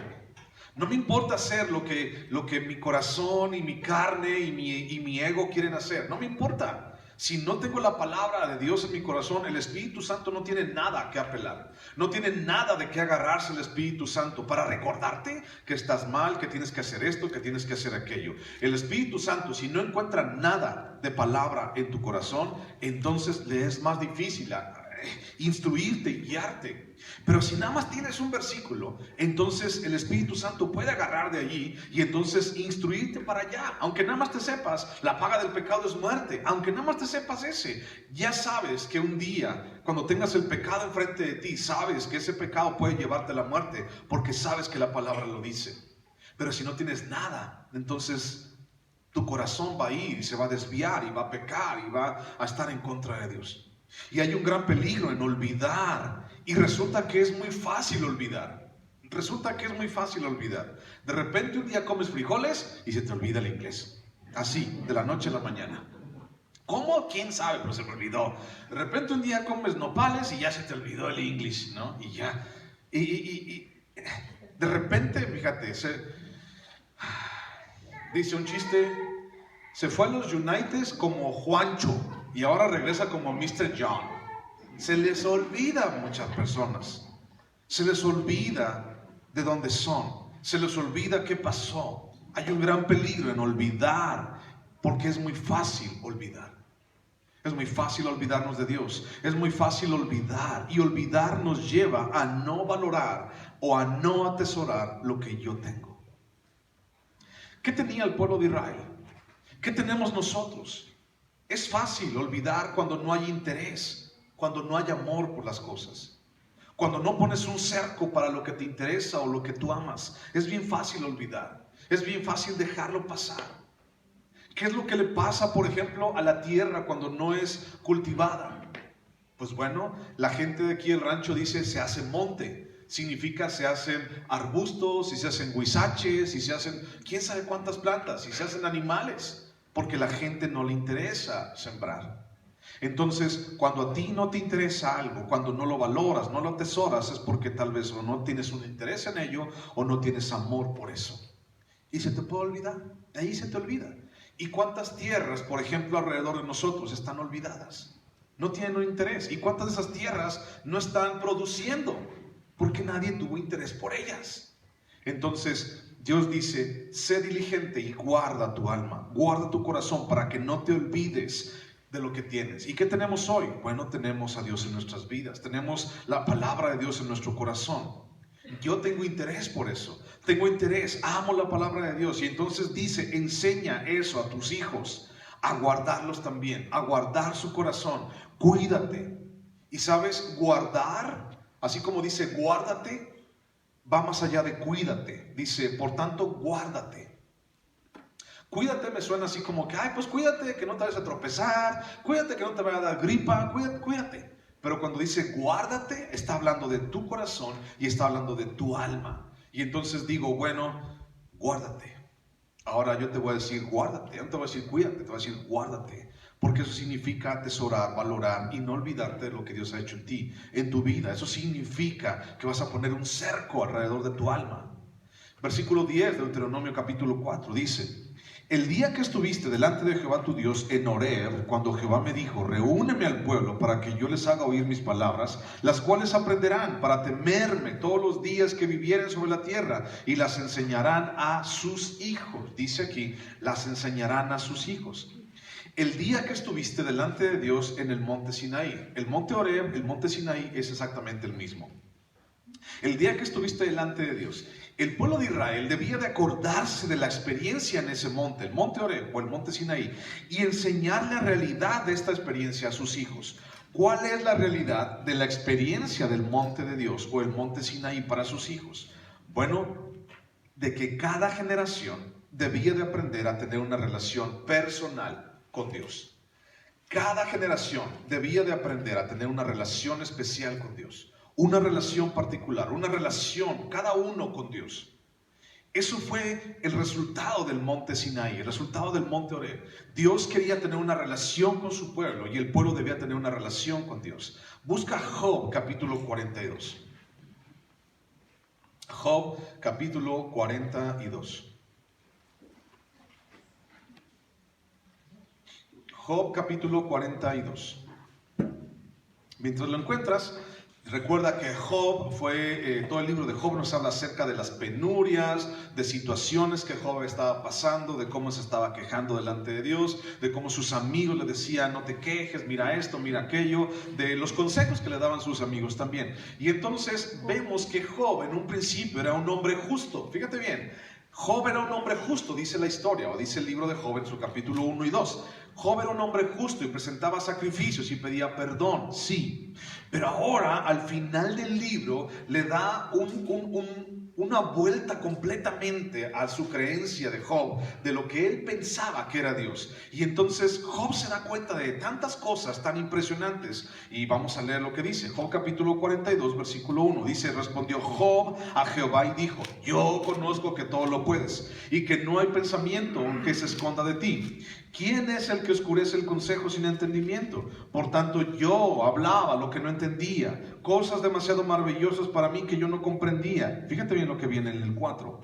No me importa hacer lo que mi corazón y mi carne y mi ego quieren hacer. No me importa. Si no tengo la palabra de Dios en mi corazón, el Espíritu Santo no tiene nada que apelar. No tiene nada de qué agarrarse el Espíritu Santo para recordarte que estás mal, que tienes que hacer esto, que tienes que hacer aquello. El Espíritu Santo, si no encuentra nada de palabra en tu corazón, entonces le es más difícil instruirte y guiarte. Pero si nada más tienes un versículo, entonces el Espíritu Santo puede agarrar de allí y entonces instruirte para allá. Aunque nada más te sepas, la paga del pecado es muerte. Aunque nada más te sepas ese, ya sabes que un día, cuando tengas el pecado enfrente de ti, sabes que ese pecado puede llevarte a la muerte, porque sabes que la palabra lo dice. Pero si no tienes nada, entonces tu corazón va a ir y se va a desviar y va a pecar y va a estar en contra de Dios. Y hay un gran peligro en olvidar. Y resulta que es muy fácil olvidar. Resulta que es muy fácil olvidar. De repente un día comes frijoles y se te olvida el inglés. Así, de la noche a la mañana. ¿Cómo? ¿Quién sabe? Pero se me olvidó. De repente un día comes nopales y ya se te olvidó el inglés, ¿no? Y ya. Y de repente, fíjate, dice un chiste: se fue a los United como Juancho y ahora regresa como Mr. John. Se les olvida a muchas personas. Se les olvida de dónde son. Se les olvida qué pasó. Hay un gran peligro en olvidar, porque es muy fácil olvidar. Es muy fácil olvidarnos de Dios. Es muy fácil olvidar. Y olvidar nos lleva a no valorar o a no atesorar lo que yo tengo. ¿Qué tenía el pueblo de Israel? ¿Qué tenemos nosotros? Es fácil olvidar cuando no hay interés, cuando no hay amor por las cosas, cuando no pones un cerco para lo que te interesa o lo que tú amas. Es bien fácil olvidar, es bien fácil dejarlo pasar. ¿Qué es lo que le pasa, por ejemplo, a la tierra cuando no es cultivada? Pues bueno, la gente de aquí del rancho dice: se hace monte. Significa se hacen arbustos, y se hacen huizaches, y se hacen quién sabe cuántas plantas, y se hacen animales, porque a la gente no le interesa sembrar. Entonces, cuando a ti no te interesa algo, cuando no lo valoras, no lo atesoras, es porque tal vez o no tienes un interés en ello o no tienes amor por eso. Y se te puede olvidar, ahí se te olvida. ¿Y cuántas tierras, por ejemplo, alrededor de nosotros están olvidadas? No tienen un interés. ¿Y cuántas de esas tierras no están produciendo? Porque nadie tuvo interés por ellas. Entonces, Dios dice, sé diligente y guarda tu alma, guarda tu corazón para que no te olvides de lo que tienes. ¿Y qué tenemos hoy? Bueno, tenemos a Dios en nuestras vidas, tenemos la palabra de Dios en nuestro corazón. Yo tengo interés por eso, tengo interés, amo la palabra de Dios. Y entonces dice, enseña eso a tus hijos, a guardarlos también, a guardar su corazón, cuídate. Y sabes, guardar, así como dice guárdate, va más allá de cuídate. Dice, por tanto, guárdate. Cuídate me suena así como que, ay, pues cuídate que no te vayas a tropezar, cuídate que no te vaya a dar gripa, cuídate. Pero cuando dice guárdate, está hablando de tu corazón y está hablando de tu alma. Y entonces digo, bueno, guárdate. Ahora yo te voy a decir guárdate, yo no te voy a decir cuídate, te voy a decir guárdate. Porque eso significa atesorar, valorar y no olvidarte de lo que Dios ha hecho en ti, en tu vida. Eso significa que vas a poner un cerco alrededor de tu alma. Versículo 10 de Deuteronomio capítulo 4 dice, el día que estuviste delante de Jehová tu Dios en Horeb, cuando Jehová me dijo, reúneme al pueblo para que yo les haga oír mis palabras, las cuales aprenderán para temerme todos los días que vivieren sobre la tierra, y las enseñarán a sus hijos. Dice aquí, las enseñarán a sus hijos. El día que estuviste delante de Dios en el monte Sinaí, el monte Horeb, el monte Sinaí es exactamente el mismo. El día que estuviste delante de Dios, el pueblo de Israel debía de acordarse de la experiencia en ese monte, el monte Horeb o el monte Sinaí, y enseñar la realidad de esta experiencia a sus hijos. ¿Cuál es la realidad de la experiencia del monte de Dios o el monte Sinaí para sus hijos? Bueno, de que cada generación debía de aprender a tener una relación personal con Dios. Cada generación debía de aprender a tener una relación especial con Dios. Una relación particular, una relación, cada uno con Dios. Eso fue el resultado del monte Sinaí, el resultado del monte Horeb. Dios quería tener una relación con su pueblo y el pueblo debía tener una relación con Dios. Busca Job capítulo 42. Job capítulo 42. Job capítulo 42. Mientras lo encuentras, recuerda que Job fue, todo el libro de Job nos habla acerca de las penurias, de situaciones que Job estaba pasando, de cómo se estaba quejando delante de Dios, de cómo sus amigos le decían, no te quejes, mira esto, mira aquello, de los consejos que le daban sus amigos también. Y entonces vemos que Job en un principio era un hombre justo. Fíjate bien, Job era un hombre justo, dice la historia, o dice el libro de Job en su capítulo 1 y 2. Job era un hombre justo y presentaba sacrificios y pedía perdón, sí. Pero ahora, al final del libro, le da una vuelta completamente a su creencia de Job, de lo que él pensaba que era Dios. Y entonces Job se da cuenta de tantas cosas tan impresionantes. Y vamos a leer lo que dice. Job capítulo 42, versículo 1. Dice, respondió Job a Jehová y dijo, yo conozco que todo lo puedes y que no hay pensamiento que se esconda de ti. ¿Quién es el que oscurece el consejo sin entendimiento? Por tanto, yo hablaba lo que no entendía, cosas demasiado maravillosas para mí que yo no comprendía. Fíjate bien lo que viene en el 4.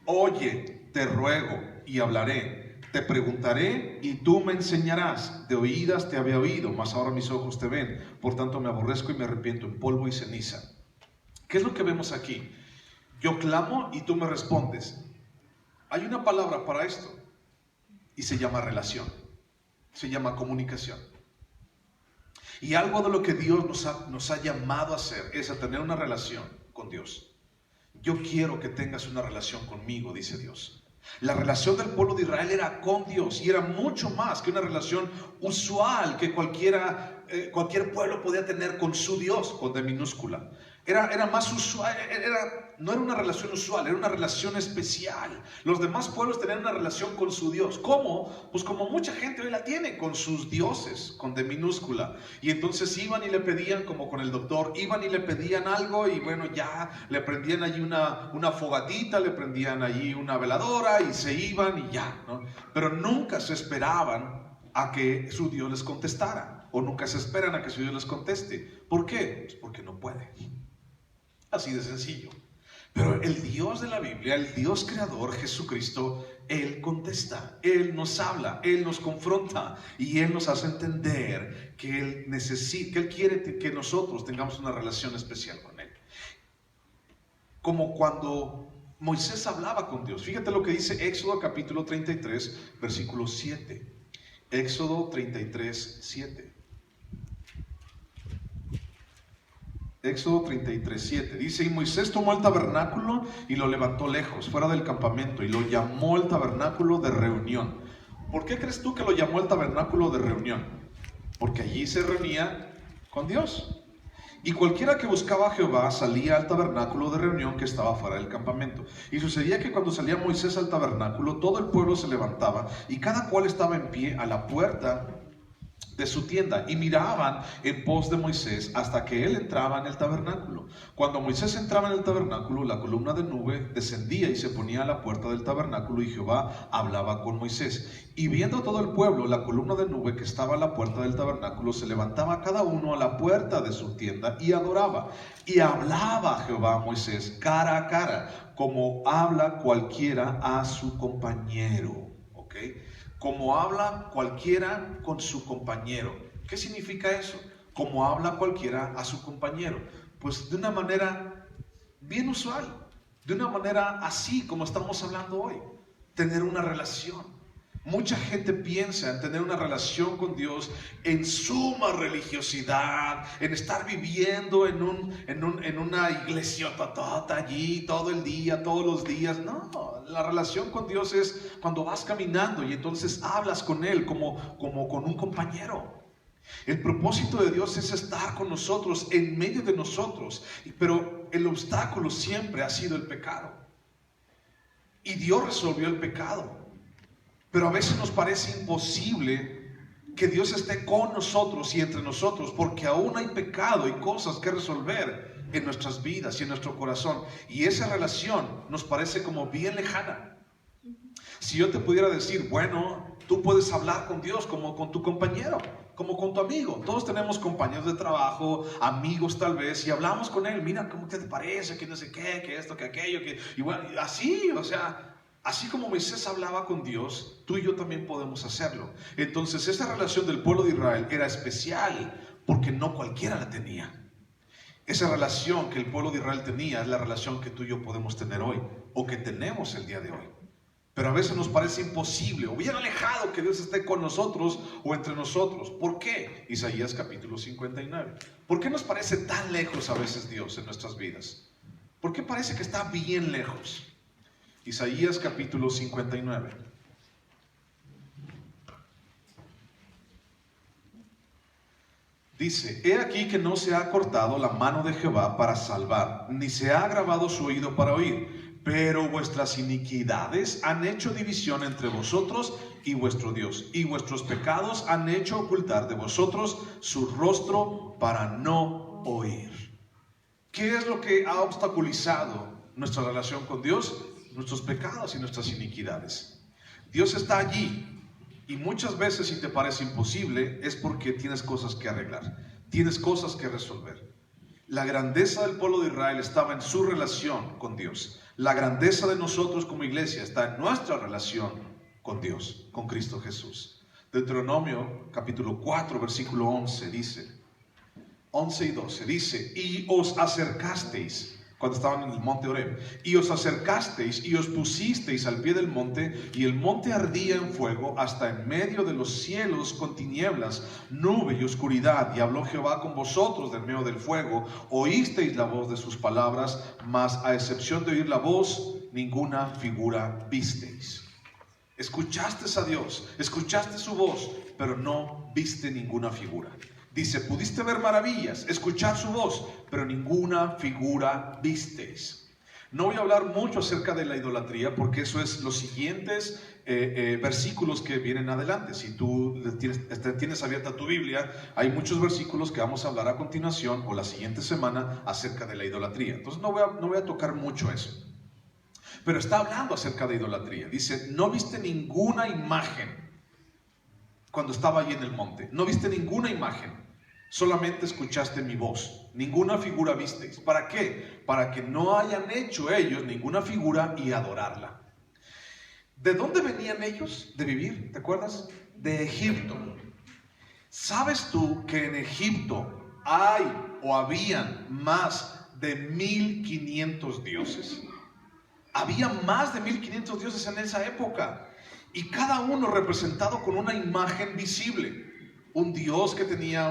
Oye, te ruego y hablaré, te preguntaré y tú me enseñarás. De oídas te había oído, mas ahora mis ojos te ven. Por tanto, me aborrezco y me arrepiento en polvo y ceniza. ¿Qué es lo que vemos aquí? Yo clamo y tú me respondes. Hay una palabra para esto. Y se llama relación, se llama comunicación. Y algo de lo que Dios nos ha llamado a hacer es a tener una relación con Dios. Yo quiero que tengas una relación conmigo, dice Dios. La relación del pueblo de Israel era con Dios y era mucho más que una relación usual que cualquier pueblo podía tener con su Dios, con D minúscula. Era más usual, no era una relación usual, era una relación especial. Los demás pueblos tenían una relación con su Dios. ¿Cómo? Pues como mucha gente hoy la tiene, con sus dioses, con D minúscula. Y entonces iban y le pedían, como con el doctor, iban y le pedían algo y bueno, ya le prendían allí una fogatita, le prendían allí una veladora y se iban y ya, ¿no? Pero nunca se esperaban a que su Dios les contestara. o nunca se esperan a que su Dios les conteste. ¿Por qué? Pues porque no puede. Así de sencillo. Pero el Dios de la Biblia, el Dios creador, Jesucristo, Él contesta, Él nos habla, Él nos confronta y Él nos hace entender que Él necesita, que Él quiere que nosotros tengamos una relación especial con Él. Como cuando Moisés hablaba con Dios. Fíjate lo que dice Éxodo capítulo 33, versículo 7. Éxodo 33, 7. Éxodo 33, 7. Dice, y Moisés tomó el tabernáculo y lo levantó lejos, fuera del campamento, y lo llamó el tabernáculo de reunión. ¿Por qué crees tú que lo llamó el tabernáculo de reunión? Porque allí se reunía con Dios. Y cualquiera que buscaba a Jehová salía al tabernáculo de reunión que estaba fuera del campamento. Y sucedía que cuando salía Moisés al tabernáculo, todo el pueblo se levantaba y cada cual estaba en pie a la puerta de su tienda y miraban en pos de Moisés hasta que él entraba en el tabernáculo. Cuando Moisés entraba en el tabernáculo, la columna de nube descendía y se ponía a la puerta del tabernáculo y Jehová hablaba con Moisés. Y viendo todo el pueblo la columna de nube que estaba a la puerta del tabernáculo, se levantaba cada uno a la puerta de su tienda y adoraba. Y hablaba Jehová a Moisés cara a cara, como habla cualquiera a su compañero. ¿Ok? Como habla cualquiera con su compañero. ¿Qué significa eso? Como habla cualquiera a su compañero. Pues de una manera bien usual, de una manera así como estamos hablando hoy, tener una relación. Mucha gente piensa en tener una relación con Dios en suma religiosidad, en estar viviendo en una iglesia allí todo el día, todos los días. No, la relación con Dios es cuando vas caminando y entonces hablas con Él como con un compañero. El propósito de Dios es estar con nosotros, en medio de nosotros, pero el obstáculo siempre ha sido el pecado. Y Dios resolvió el pecado. Pero a veces nos parece imposible que Dios esté con nosotros y entre nosotros, porque aún hay pecado y cosas que resolver en nuestras vidas y en nuestro corazón. Y esa relación nos parece como bien lejana. Si yo te pudiera decir, bueno, tú puedes hablar con Dios como con tu compañero, como con tu amigo. Todos tenemos compañeros de trabajo, amigos tal vez, y hablamos con él. Mira, ¿cómo te parece? Que no sé qué, que esto, que aquello, que... Y bueno, así, o sea... Así como Moisés hablaba con Dios, tú y yo también podemos hacerlo. Entonces esa relación del pueblo de Israel era especial porque no cualquiera la tenía. Esa relación que el pueblo de Israel tenía es la relación que tú y yo podemos tener hoy o que tenemos el día de hoy. Pero a veces nos parece imposible o bien alejado que Dios esté con nosotros o entre nosotros. ¿Por qué? Isaías capítulo 59. ¿Por qué nos parece tan lejos a veces Dios en nuestras vidas? ¿Por qué parece que está bien lejos? Isaías capítulo 59. Dice, he aquí que no se ha cortado la mano de Jehová para salvar, ni se ha agravado su oído para oír, pero vuestras iniquidades han hecho división entre vosotros y vuestro Dios, y vuestros pecados han hecho ocultar de vosotros su rostro para no oír. ¿Qué es lo que ha obstaculizado nuestra relación con Dios? Nuestros pecados y nuestras iniquidades. Dios está allí y muchas veces si te parece imposible es porque tienes cosas que arreglar, tienes cosas que resolver. La grandeza del pueblo de Israel estaba en su relación con Dios. La grandeza de nosotros como iglesia está en nuestra relación con Dios, con Cristo Jesús. Deuteronomio capítulo 4 versículo 11 dice, 11 y 12 dice, y os acercasteis, cuando estaban en el monte Horeb, y os acercasteis y os pusisteis al pie del monte, y el monte ardía en fuego hasta en medio de los cielos con tinieblas, nube y oscuridad, y habló Jehová con vosotros del medio del fuego, oísteis la voz de sus palabras, mas a excepción de oír la voz, ninguna figura visteis. Escuchaste a Dios, escuchaste su voz, pero no viste ninguna figura. Dice, pudiste ver maravillas, escuchar su voz, pero ninguna figura visteis. No voy a hablar mucho acerca de la idolatría, porque eso es los siguientes versículos que vienen adelante. Si tú tienes abierta tu Biblia, hay muchos versículos que vamos a hablar a continuación o la siguiente semana acerca de la idolatría. Entonces no voy a tocar mucho eso. Pero está hablando acerca de idolatría. Dice, no viste ninguna imagen. cuando estaba allí en el monte. No viste ninguna imagen, solamente escuchaste mi voz. Ninguna figura visteis. ¿Para qué? Para que no hayan hecho ellos ninguna figura y adorarla. ¿De dónde venían ellos de vivir? ¿Te acuerdas? De Egipto. ¿Sabes tú que en Egipto hay o habían más de 1500 dioses? Había más de 1500 dioses en esa época, y cada uno representado con una imagen visible. Un dios que tenía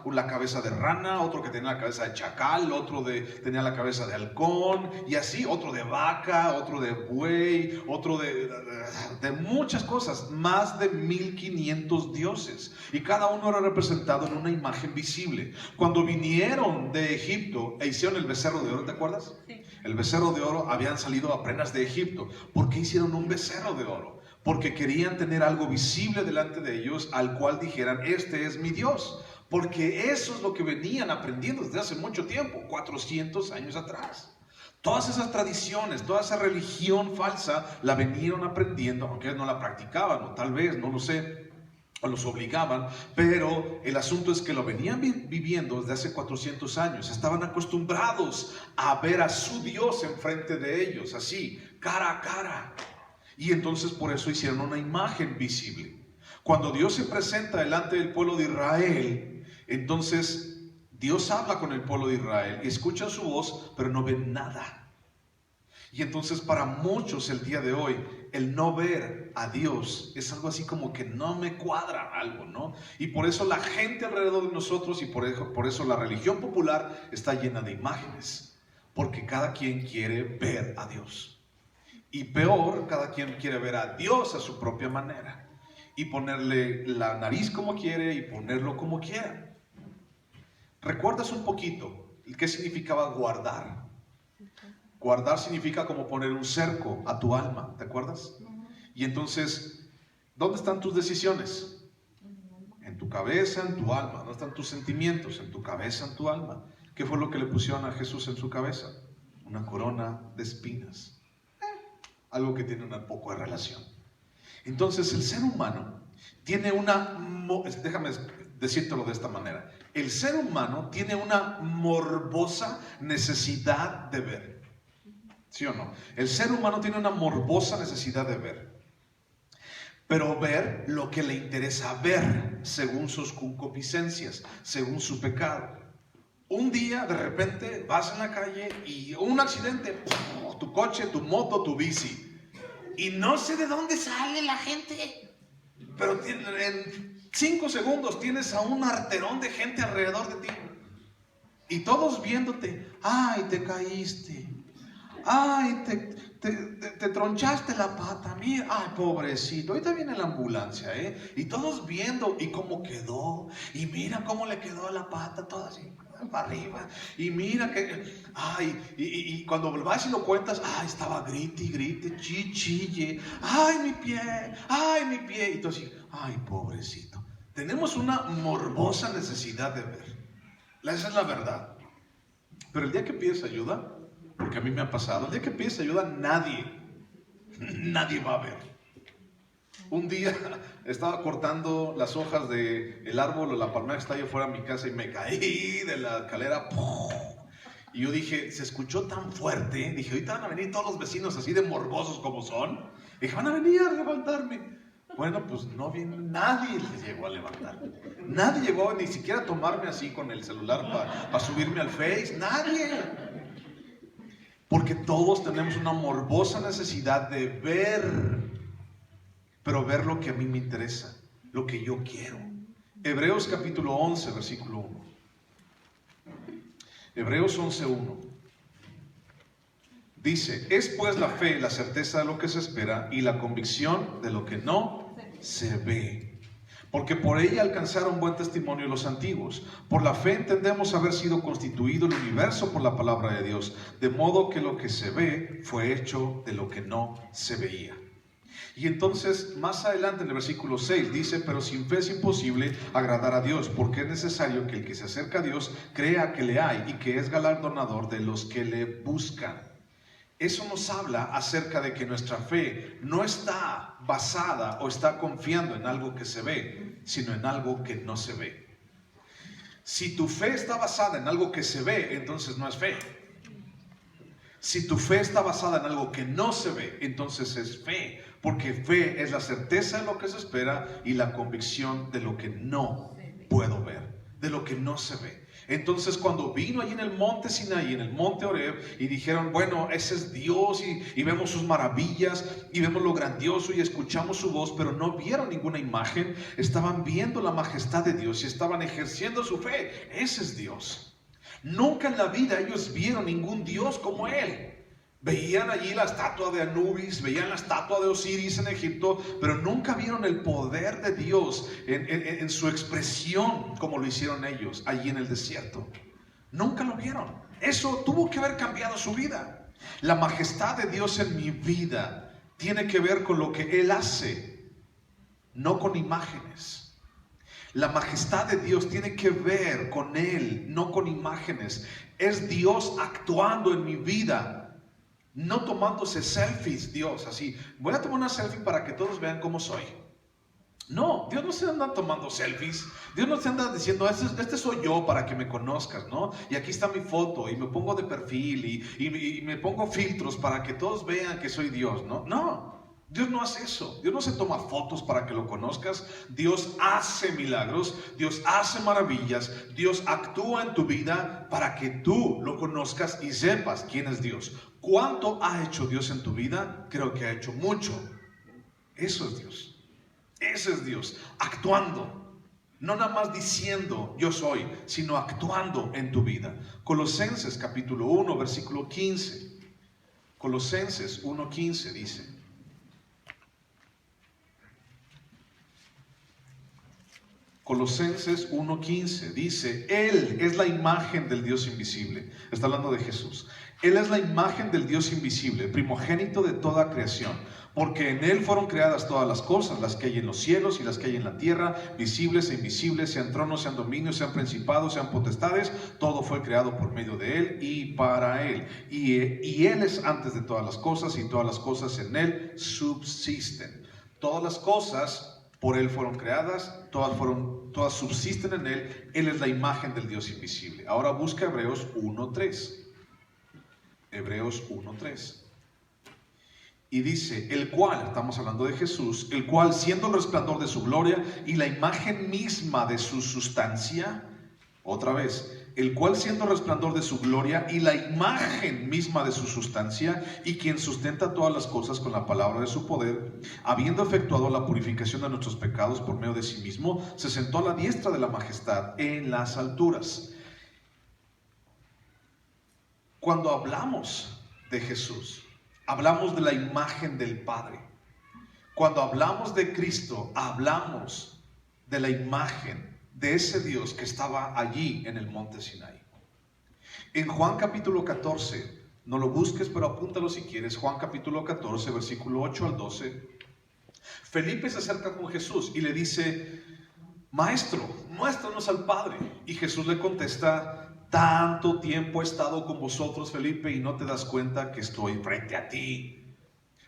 la cabeza de rana, otro que tenía la cabeza de chacal, otro tenía la cabeza de halcón, y así, otro de vaca, otro de buey, otro de muchas cosas. Más de 1500 dioses, y cada uno era representado en una imagen visible. Cuando vinieron de Egipto e hicieron el becerro de oro, ¿te acuerdas? Sí. El becerro de oro, habían salido apenas de Egipto. ¿Por qué hicieron un becerro de oro? Porque querían tener algo visible delante de ellos, al cual dijeran, este es mi Dios. Porque eso es lo que venían aprendiendo desde hace mucho tiempo, 400 años atrás. Todas esas tradiciones, toda esa religión falsa, la venían aprendiendo, aunque ellos no la practicaban, o tal vez, no lo sé, o los obligaban, pero el asunto es que lo venían viviendo desde hace 400 años. Estaban acostumbrados a ver a su Dios enfrente de ellos, así, cara a cara. Y entonces por eso hicieron una imagen visible. Cuando Dios se presenta delante del pueblo de Israel, entonces Dios habla con el pueblo de Israel y escuchan su voz, pero no ven nada. Y entonces para muchos el día de hoy, el no ver a Dios es algo así como que no me cuadra algo, ¿no? Y por eso la gente alrededor de nosotros, y por eso la religión popular está llena de imágenes, porque cada quien quiere ver a Dios. Y peor, cada quien quiere ver a Dios a su propia manera, y ponerle la nariz como quiere y ponerlo como quiera. ¿Recuerdas un poquito qué significaba guardar? Guardar significa como poner un cerco a tu alma, ¿te acuerdas? Y entonces, ¿dónde están tus decisiones? En tu cabeza, en tu alma. ¿Dónde están tus sentimientos? En tu cabeza, en tu alma. ¿Qué fue lo que le pusieron a Jesús en su cabeza? Una corona de espinas. Algo que tiene un poco de relación. Entonces el ser humano tiene déjame decírtelo de esta manera, el ser humano tiene una morbosa necesidad de ver. ¿Sí o no? El ser humano tiene una morbosa necesidad de ver, pero ver lo que le interesa ver, según sus concupiscencias, según su pecado. Un día de repente vas en la calle y un accidente, tu coche, tu moto, tu bici, y no sé de dónde sale la gente, pero en 5 segundos tienes a un arterón de gente alrededor de ti, y todos viéndote. Ay, te caíste, ay, te tronchaste la pata, mira, ay, pobrecito, ahorita viene la ambulancia, y todos viendo, y cómo quedó, y mira cómo le quedó a la pata, toda así para arriba, y mira que, ay, y cuando vas y lo cuentas, ay, estaba grite, chille, ay, mi pie, y tú así, ay, pobrecito. Tenemos una morbosa necesidad de ver, esa es la verdad. Pero el día que pides ayuda, porque a mí me ha pasado, el día que pides ayuda, nadie va a ver. Un día estaba cortando las hojas del árbol o la palmera que está ahí afuera de mi casa, y me caí de la escalera. Y yo dije, se escuchó tan fuerte, dije, ahorita van a venir todos los vecinos así de morbosos como son. Dije, van a venir a levantarme. Bueno, pues no vino, nadie les llegó a levantarme. Nadie llegó ni siquiera a tomarme así con el celular para subirme al Face. Nadie. Porque todos tenemos una morbosa necesidad de ver, pero ver lo que a mí me interesa, lo que yo quiero. Hebreos capítulo 11, versículo 1. Hebreos 11:1. Dice, es pues la fe, la certeza de lo que se espera, y la convicción de lo que no se ve. Porque por ella alcanzaron buen testimonio los antiguos. Por la fe entendemos haber sido constituido el universo por la palabra de Dios, de modo que lo que se ve fue hecho de lo que no se veía. Y entonces más adelante en el versículo 6 dice, pero sin fe es imposible agradar a Dios, porque es necesario que el que se acerca a Dios crea que le hay y que es galardonador de los que le buscan. Eso nos habla acerca de que nuestra fe no está basada o está confiando en algo que se ve, sino en algo que no se ve. Si tu fe está basada en algo que se ve, entonces no es fe. Si tu fe está basada en algo que no se ve, entonces es fe. Porque fe es la certeza de lo que se espera y la convicción de lo que no puedo ver, de lo que no se ve. Entonces cuando vino allí en el monte Sinaí, en el monte Horeb, y dijeron, bueno, ese es Dios, y vemos sus maravillas, y vemos lo grandioso, y escuchamos su voz, pero no vieron ninguna imagen, estaban viendo la majestad de Dios, y estaban ejerciendo su fe. Ese es Dios. Nunca en la vida ellos vieron ningún Dios como Él. Veían allí la estatua de Anubis, veían la estatua de Osiris en Egipto, pero nunca vieron el poder de Dios en su expresión como lo hicieron ellos allí en el desierto. Nunca lo vieron. Eso tuvo que haber cambiado su vida. La majestad de Dios en mi vida tiene que ver con lo que Él hace, no con imágenes. La majestad de Dios tiene que ver con Él, no con imágenes. Es Dios actuando en mi vida. No tomándose selfies, Dios, así, voy a tomar una selfie para que todos vean cómo soy. No, Dios no se anda tomando selfies. Dios no se anda diciendo, este soy yo para que me conozcas, ¿no? Y aquí está mi foto, y me pongo de perfil, y me pongo filtros para que todos vean que soy Dios, ¿no? No, Dios no hace eso. Dios no se toma fotos para que lo conozcas. Dios hace milagros, Dios hace maravillas, Dios actúa en tu vida para que tú lo conozcas y sepas quién es Dios. ¿Cuánto ha hecho Dios en tu vida? Creo que ha hecho mucho. Eso es Dios. Ese es Dios, actuando. No nada más diciendo yo soy, sino actuando en tu vida. Colosenses capítulo 1, versículo 15. Colosenses 1:15 dice. Colosenses 1:15 dice, Él es la imagen del Dios invisible. Está hablando de Jesús. Él es la imagen del Dios invisible, primogénito de toda creación, porque en Él fueron creadas todas las cosas, las que hay en los cielos y las que hay en la tierra, visibles e invisibles, sean tronos, sean dominios, sean principados, sean potestades, todo fue creado por medio de Él y para Él. Y Él es antes de todas las cosas, y todas las cosas en Él subsisten. Todas las cosas por Él fueron creadas, todas subsisten en Él. Él es la imagen del Dios invisible. Ahora busca Hebreos 1:3. Hebreos 1:3. Y dice, el cual, estamos hablando de Jesús, el cual siendo el resplandor de su gloria y la imagen misma de su sustancia, otra vez, el cual siendo el resplandor de su gloria y la imagen misma de su sustancia, y quien sustenta todas las cosas con la palabra de su poder, habiendo efectuado la purificación de nuestros pecados por medio de sí mismo, se sentó a la diestra de la majestad en las alturas. Cuando hablamos de Jesús, hablamos de la imagen del Padre. Cuando hablamos de Cristo, hablamos de la imagen de ese Dios que estaba allí en el monte Sinaí. En Juan capítulo 14, no lo busques, pero apúntalo si quieres. Juan capítulo 14, versículo 8 al 12. Felipe se acerca con Jesús y le dice, Maestro, muéstranos al Padre. Y Jesús le contesta, tanto tiempo he estado con vosotros, Felipe, y no te das cuenta que estoy frente a ti.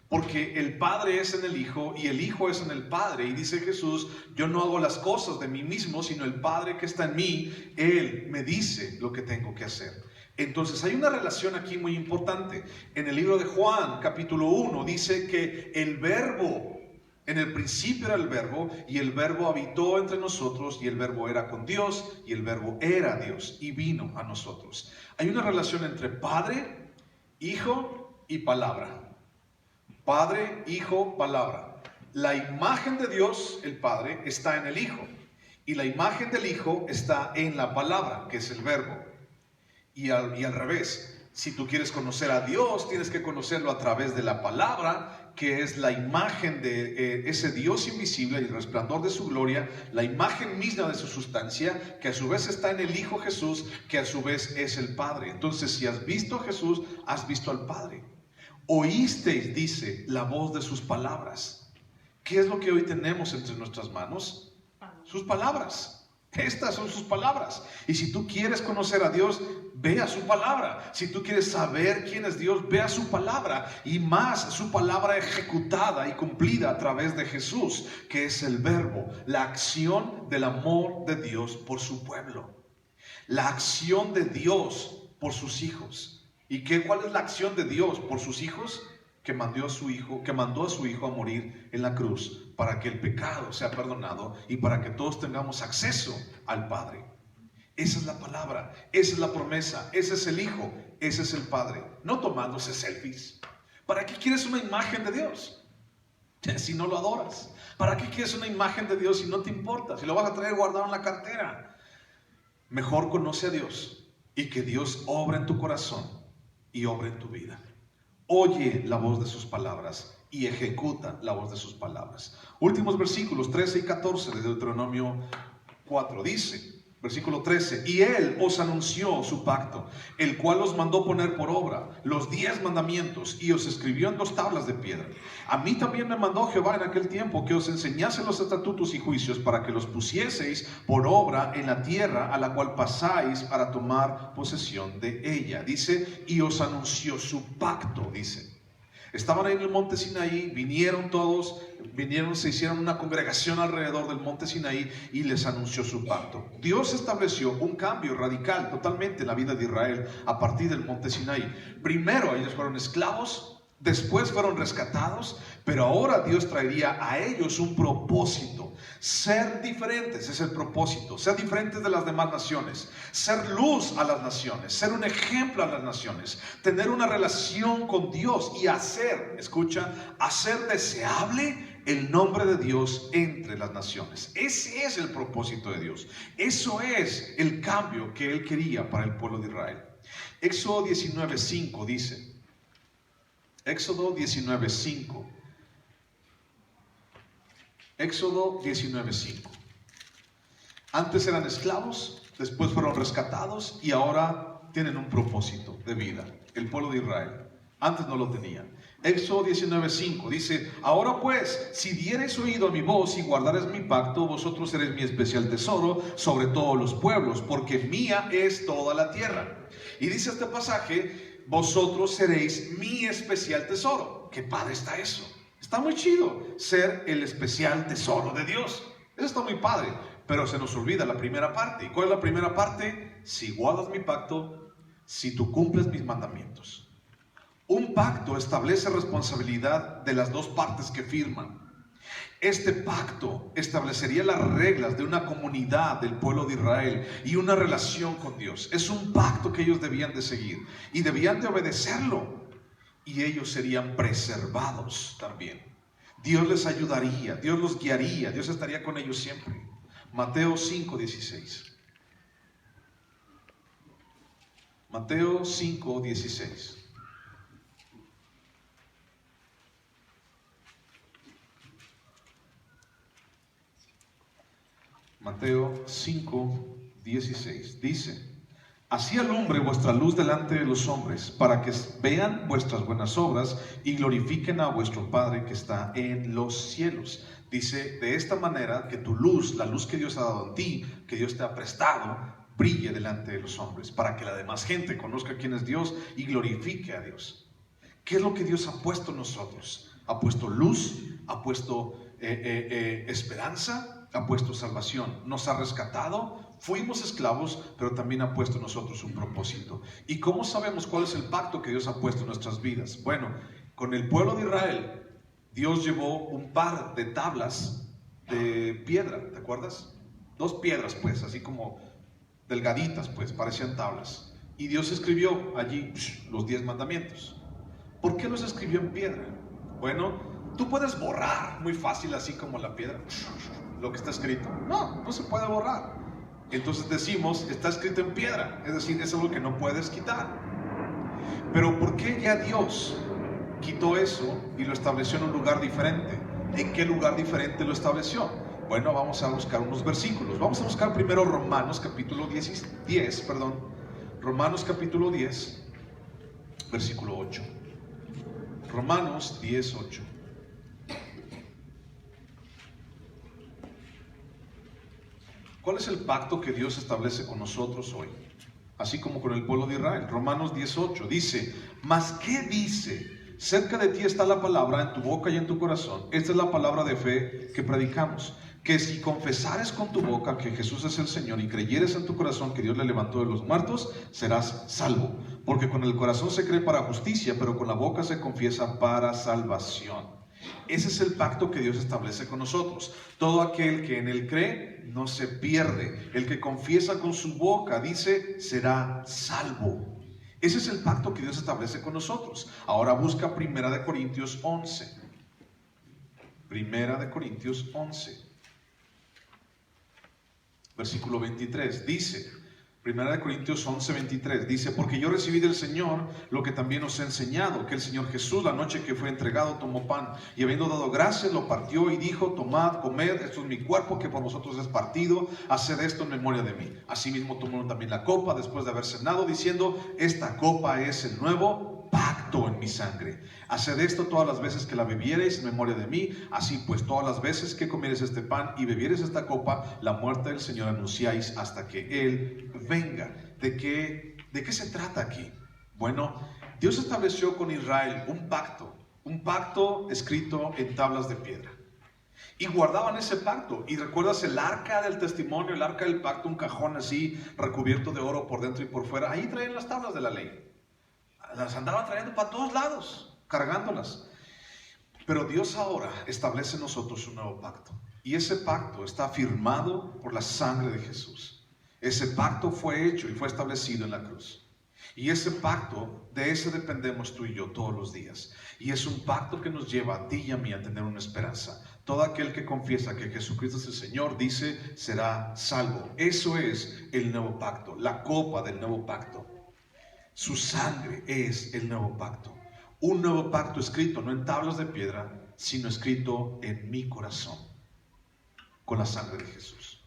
Porque el Padre es en el Hijo y el Hijo es en el Padre. Y dice Jesús, yo no hago las cosas de mí mismo, sino el Padre que está en mí, Él me dice lo que tengo que hacer. Entonces hay una relación aquí muy importante. En el libro de Juan, capítulo 1, dice que el Verbo, en el principio era el Verbo, y el Verbo habitó entre nosotros, y el Verbo era con Dios, y el Verbo era Dios, y vino a nosotros. Hay una relación entre Padre, Hijo y Palabra. Padre, Hijo, Palabra. La imagen de Dios, el Padre, está en el Hijo, y la imagen del Hijo está en la Palabra, que es el Verbo. Y al revés, si tú quieres conocer a Dios, tienes que conocerlo a través de la Palabra, que es la imagen de ese Dios invisible, el resplandor de su gloria, la imagen misma de su sustancia, que a su vez está en el Hijo Jesús, que a su vez es el Padre. Entonces, si has visto a Jesús, has visto al Padre. Oísteis, dice, la voz de sus palabras. ¿Qué es lo que hoy tenemos entre nuestras manos? Sus palabras. Estas son sus palabras. Y si tú quieres conocer a Dios, ve a su palabra. Si tú quieres saber quién es Dios, ve a su palabra. Y más, su palabra ejecutada y cumplida a través de Jesús, que es el verbo, la acción del amor de Dios por su pueblo. La acción de Dios por sus hijos. ¿Y cuál es la acción de Dios por sus hijos? Que mandó a su hijo a morir en la cruz para que el pecado sea perdonado y para que todos tengamos acceso al Padre. Esa es la palabra, esa es la promesa, ese es el Hijo, ese es el Padre. No tomándose selfies. ¿Para qué quieres una imagen de Dios si no lo adoras? ¿Para qué quieres una imagen de Dios si no te importa? Si lo vas a traer guardado en la cartera. Mejor conoce a Dios y que Dios obra en tu corazón y obra en tu vida. Oye la voz de sus palabras y ejecuta la voz de sus palabras. Últimos versículos 13 y 14 de Deuteronomio 4. Dice, versículo 13: y Él os anunció su pacto, el cual os mandó poner por obra los 10 mandamientos y os escribió en 2 tablas de piedra. A mí también me mandó Jehová en aquel tiempo que os enseñase los estatutos y juicios para que los pusieseis por obra en la tierra a la cual pasáis para tomar posesión de ella. Dice, y os anunció su pacto, dice. Estaban ahí en el monte Sinaí, vinieron todos, se hicieron una congregación alrededor del monte Sinaí y les anunció su pacto. Dios estableció un cambio radical totalmente en la vida de Israel a partir del monte Sinaí. Primero ellos fueron esclavos, después fueron rescatados, pero ahora Dios traería a ellos un propósito. Ser diferentes es el propósito, ser diferentes de las demás naciones, ser luz a las naciones, ser un ejemplo a las naciones, tener una relación con Dios y hacer deseable el nombre de Dios entre las naciones. Ese es el propósito de Dios. Eso es el cambio que Él quería para el pueblo de Israel. Éxodo 19:5 dice, Éxodo 19:5. Éxodo 19:5. Antes eran esclavos, después fueron rescatados y ahora tienen un propósito de vida. El pueblo de Israel. Antes no lo tenían. Éxodo 19:5 dice, ahora pues, si diereis oído a mi voz y guardareis mi pacto, vosotros seréis mi especial tesoro sobre todos los pueblos, porque mía es toda la tierra. Y dice este pasaje, vosotros seréis mi especial tesoro. Qué padre está eso. Está muy chido ser el especial tesoro de Dios. Eso está muy padre, pero se nos olvida la primera parte. ¿Y cuál es la primera parte? Si guardas mi pacto, si tú cumples mis mandamientos. Un pacto establece responsabilidad de las dos partes que firman. Este pacto establecería las reglas de una comunidad del pueblo de Israel y una relación con Dios. Es un pacto que ellos debían de seguir y debían de obedecerlo. Y ellos serían preservados también. Dios les ayudaría, Dios los guiaría, Dios estaría con ellos siempre. Mateo 5:16. Mateo 5:16. Mateo 5:16 dice, así alumbre vuestra luz delante de los hombres, para que vean vuestras buenas obras y glorifiquen a vuestro Padre que está en los cielos. Dice, de esta manera que tu luz, la luz que Dios ha dado en ti, que Dios te ha prestado, brille delante de los hombres, para que la demás gente conozca quién es Dios y glorifique a Dios. ¿Qué es lo que Dios ha puesto en nosotros? Ha puesto luz, ha puesto esperanza, ha puesto salvación, nos ha rescatado. Fuimos esclavos, pero también ha puesto en nosotros un propósito. ¿Y cómo sabemos cuál es el pacto que Dios ha puesto en nuestras vidas? Bueno, con el pueblo de Israel, Dios llevó un par de tablas de piedra, ¿te acuerdas? 2 piedras, pues, así como delgaditas, pues, parecían tablas. Y Dios escribió allí los 10 mandamientos. ¿Por qué los escribió en piedra? Bueno, tú puedes borrar muy fácil, así como la piedra, lo que está escrito. No se puede borrar. Entonces decimos, está escrito en piedra, es decir, es algo que no puedes quitar. Pero ¿por qué ya Dios quitó eso y lo estableció en un lugar diferente? ¿En qué lugar diferente lo estableció? Bueno, vamos a buscar unos versículos. Vamos a buscar primero Romanos capítulo 10, Romanos capítulo 10, versículo 8. Romanos 10, 8. ¿Cuál es el pacto que Dios establece con nosotros hoy? Así como con el pueblo de Israel. Romanos 18 dice: ¿mas qué dice? Cerca de ti está la palabra, en tu boca y en tu corazón. Esta es la palabra de fe que predicamos. Que si confesares con tu boca que Jesús es el Señor y creyeres en tu corazón que Dios le levantó de los muertos, serás salvo. Porque con el corazón se cree para justicia, pero con la boca se confiesa para salvación. Ese es el pacto que Dios establece con nosotros. Todo aquel que en Él cree no se pierde. El que confiesa con su boca, dice, será salvo. Ese es el pacto que Dios establece con nosotros. Ahora busca 1 Corintios 11. 1 Corintios 11. Versículo 23. Dice, 1 Corintios 11, 23, dice: porque yo recibí del Señor lo que también os he enseñado, que el Señor Jesús, la noche que fue entregado, tomó pan, y habiendo dado gracias, lo partió y dijo: tomad, comed, esto es mi cuerpo que por vosotros es partido, haced esto en memoria de mí. Asimismo tomó también la copa después de haber cenado, diciendo: esta copa es el nuevo pacto en mi sangre. Haced esto todas las veces que la bebiereis en memoria de mí. Así pues, todas las veces que comiereis este pan y bebiereis esta copa, la muerte del Señor anunciáis hasta que Él venga. ¿De qué se trata aquí? Bueno, Dios estableció con Israel un pacto escrito en tablas de piedra. Y guardaban ese pacto. Y recuerdas el arca del testimonio, el arca del pacto, un cajón así recubierto de oro por dentro y por fuera. Ahí traían las tablas de la ley. Las andaban trayendo para todos lados, cargándolas. Pero Dios ahora establece en nosotros un nuevo pacto. Y ese pacto está firmado por la sangre de Jesús. Ese pacto fue hecho y fue establecido en la cruz. Y ese pacto, de ese dependemos tú y yo todos los días. Y es un pacto que nos lleva a ti y a mí a tener una esperanza. Todo aquel que confiesa que Jesucristo es el Señor, dice, será salvo. Eso es el nuevo pacto, la copa del nuevo pacto. Su sangre es el nuevo pacto. Un nuevo pacto escrito no en tablas de piedra, sino escrito en mi corazón, con la sangre de Jesús.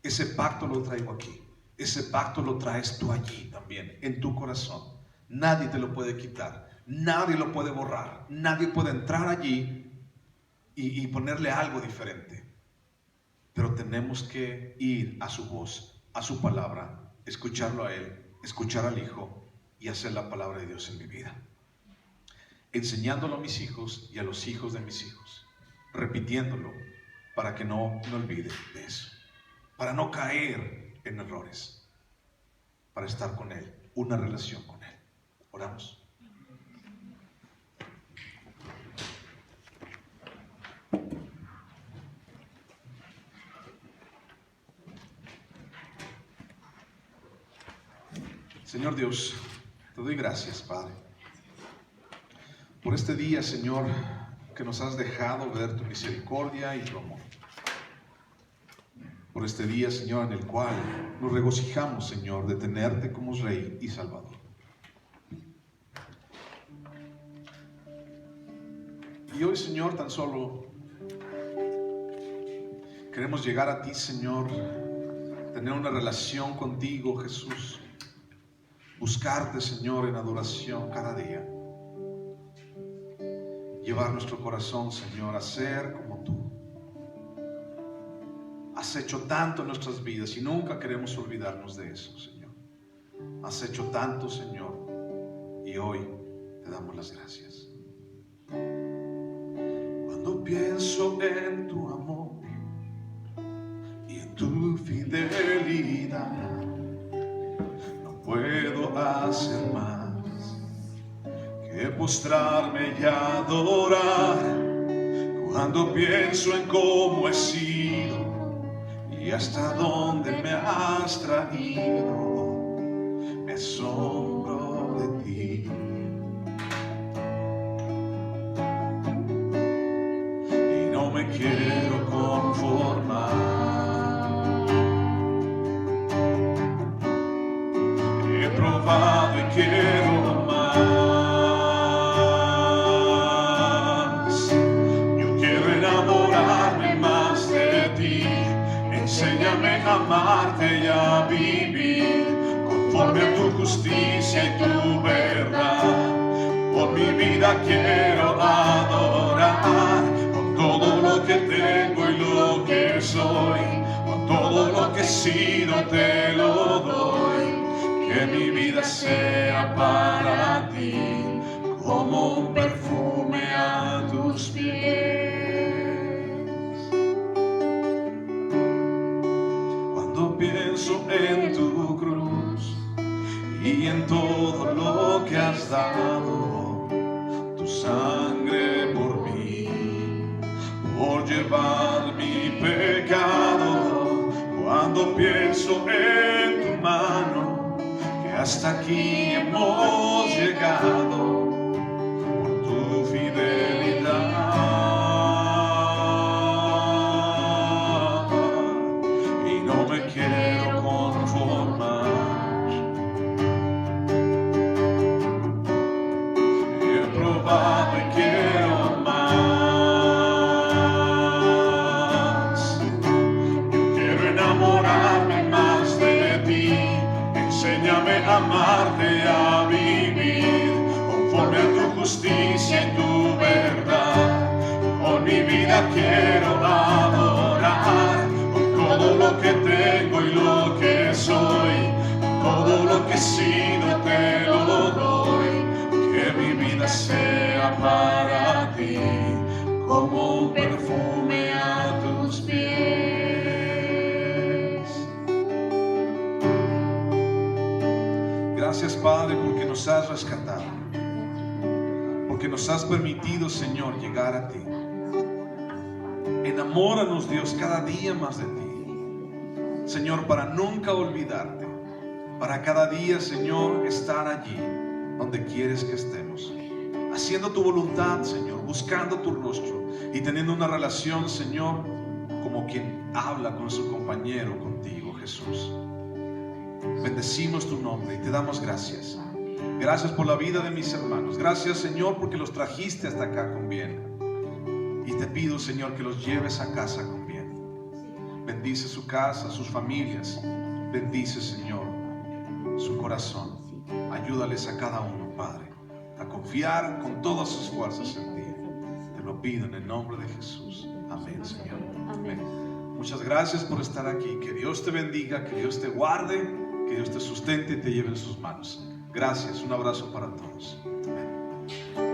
Ese pacto lo traigo aquí. Ese pacto lo traes tú allí también, en tu corazón. Nadie te lo puede quitar. Nadie lo puede borrar. Nadie puede entrar allí y ponerle algo diferente. Pero tenemos que ir a su voz, a su palabra, escucharlo a Él, escuchar al Hijo y hacer la palabra de Dios en mi vida. Enseñándolo a mis hijos y a los hijos de mis hijos. Repitiéndolo para que no me olvide de eso. Para no caer en errores. Para estar con Él, una relación con Él. Oramos. Señor Dios, te doy gracias, Padre, por este día, Señor, que nos has dejado ver tu misericordia y tu amor. Por este día, Señor, en el cual nos regocijamos, Señor, de tenerte como Rey y Salvador. Y hoy, Señor, tan solo queremos llegar a ti, Señor, tener una relación contigo, Jesús. Buscarte, Señor, en adoración cada día. Llevar nuestro corazón, Señor, a ser como tú. Has hecho tanto en nuestras vidas y nunca queremos olvidarnos de eso, Señor. Has hecho tanto, Señor, y hoy te damos las gracias. Cuando pienso en tu amor y en tu fidelidad, puedo hacer más que postrarme y adorar. Cuando pienso en cómo he sido y hasta dónde me has traído, me asombro de ti. Y no me quiero conformar. Y quiero más. Yo quiero enamorarme más de ti. Enséñame a amarte y a vivir conforme a tu justicia y tu verdad. Por mi vida quiero adorar con todo lo que tengo y lo que soy, con todo lo que soy. sido te lo doy. Que mi vida sea para ti como un perfume a tus pies. Cuando pienso en tu cruz y en todo lo que has dado, tu sangre por mí, por llevar mi pecado. Cuando pienso en tu mano, que hasta aquí hemos llegado por tu fidelidad, y no me quiero conformar. He probado y quiero más. Yo quiero enamorarme más de ti. Enséñame a amarte, a vivir conforme a tu justicia y tu verdad. Con mi vida quiero adorar, con todo lo que tengo y lo que soy, todo lo que he sido te lo doy. Que mi vida sea para ti como un perfume a tus pies. Gracias, Padre, porque nos has rescatado, porque nos has permitido, Señor, llegar a ti. Enamóranos, Dios, cada día más de ti, Señor, para nunca olvidarte, para cada día, Señor, estar allí donde quieres que estemos, haciendo tu voluntad, Señor, buscando tu rostro y teniendo una relación, Señor, como quien habla con su compañero, contigo, Jesús. Bendecimos tu nombre y te damos gracias. Gracias por la vida de mis hermanos. Gracias, Señor, porque los trajiste hasta acá con bien. Y te pido, Señor, que los lleves a casa con bien. Bendice su casa, sus familias. Bendice, Señor, su corazón. Ayúdales a cada uno, Padre, a confiar con todas sus fuerzas en ti. Te lo pido en el nombre de Jesús. Amén, Señor. Amén. Muchas gracias por estar aquí. Que Dios te bendiga, que Dios te guarde, que Dios te sustente y te lleve en sus manos. Gracias. Un abrazo para todos. Amén.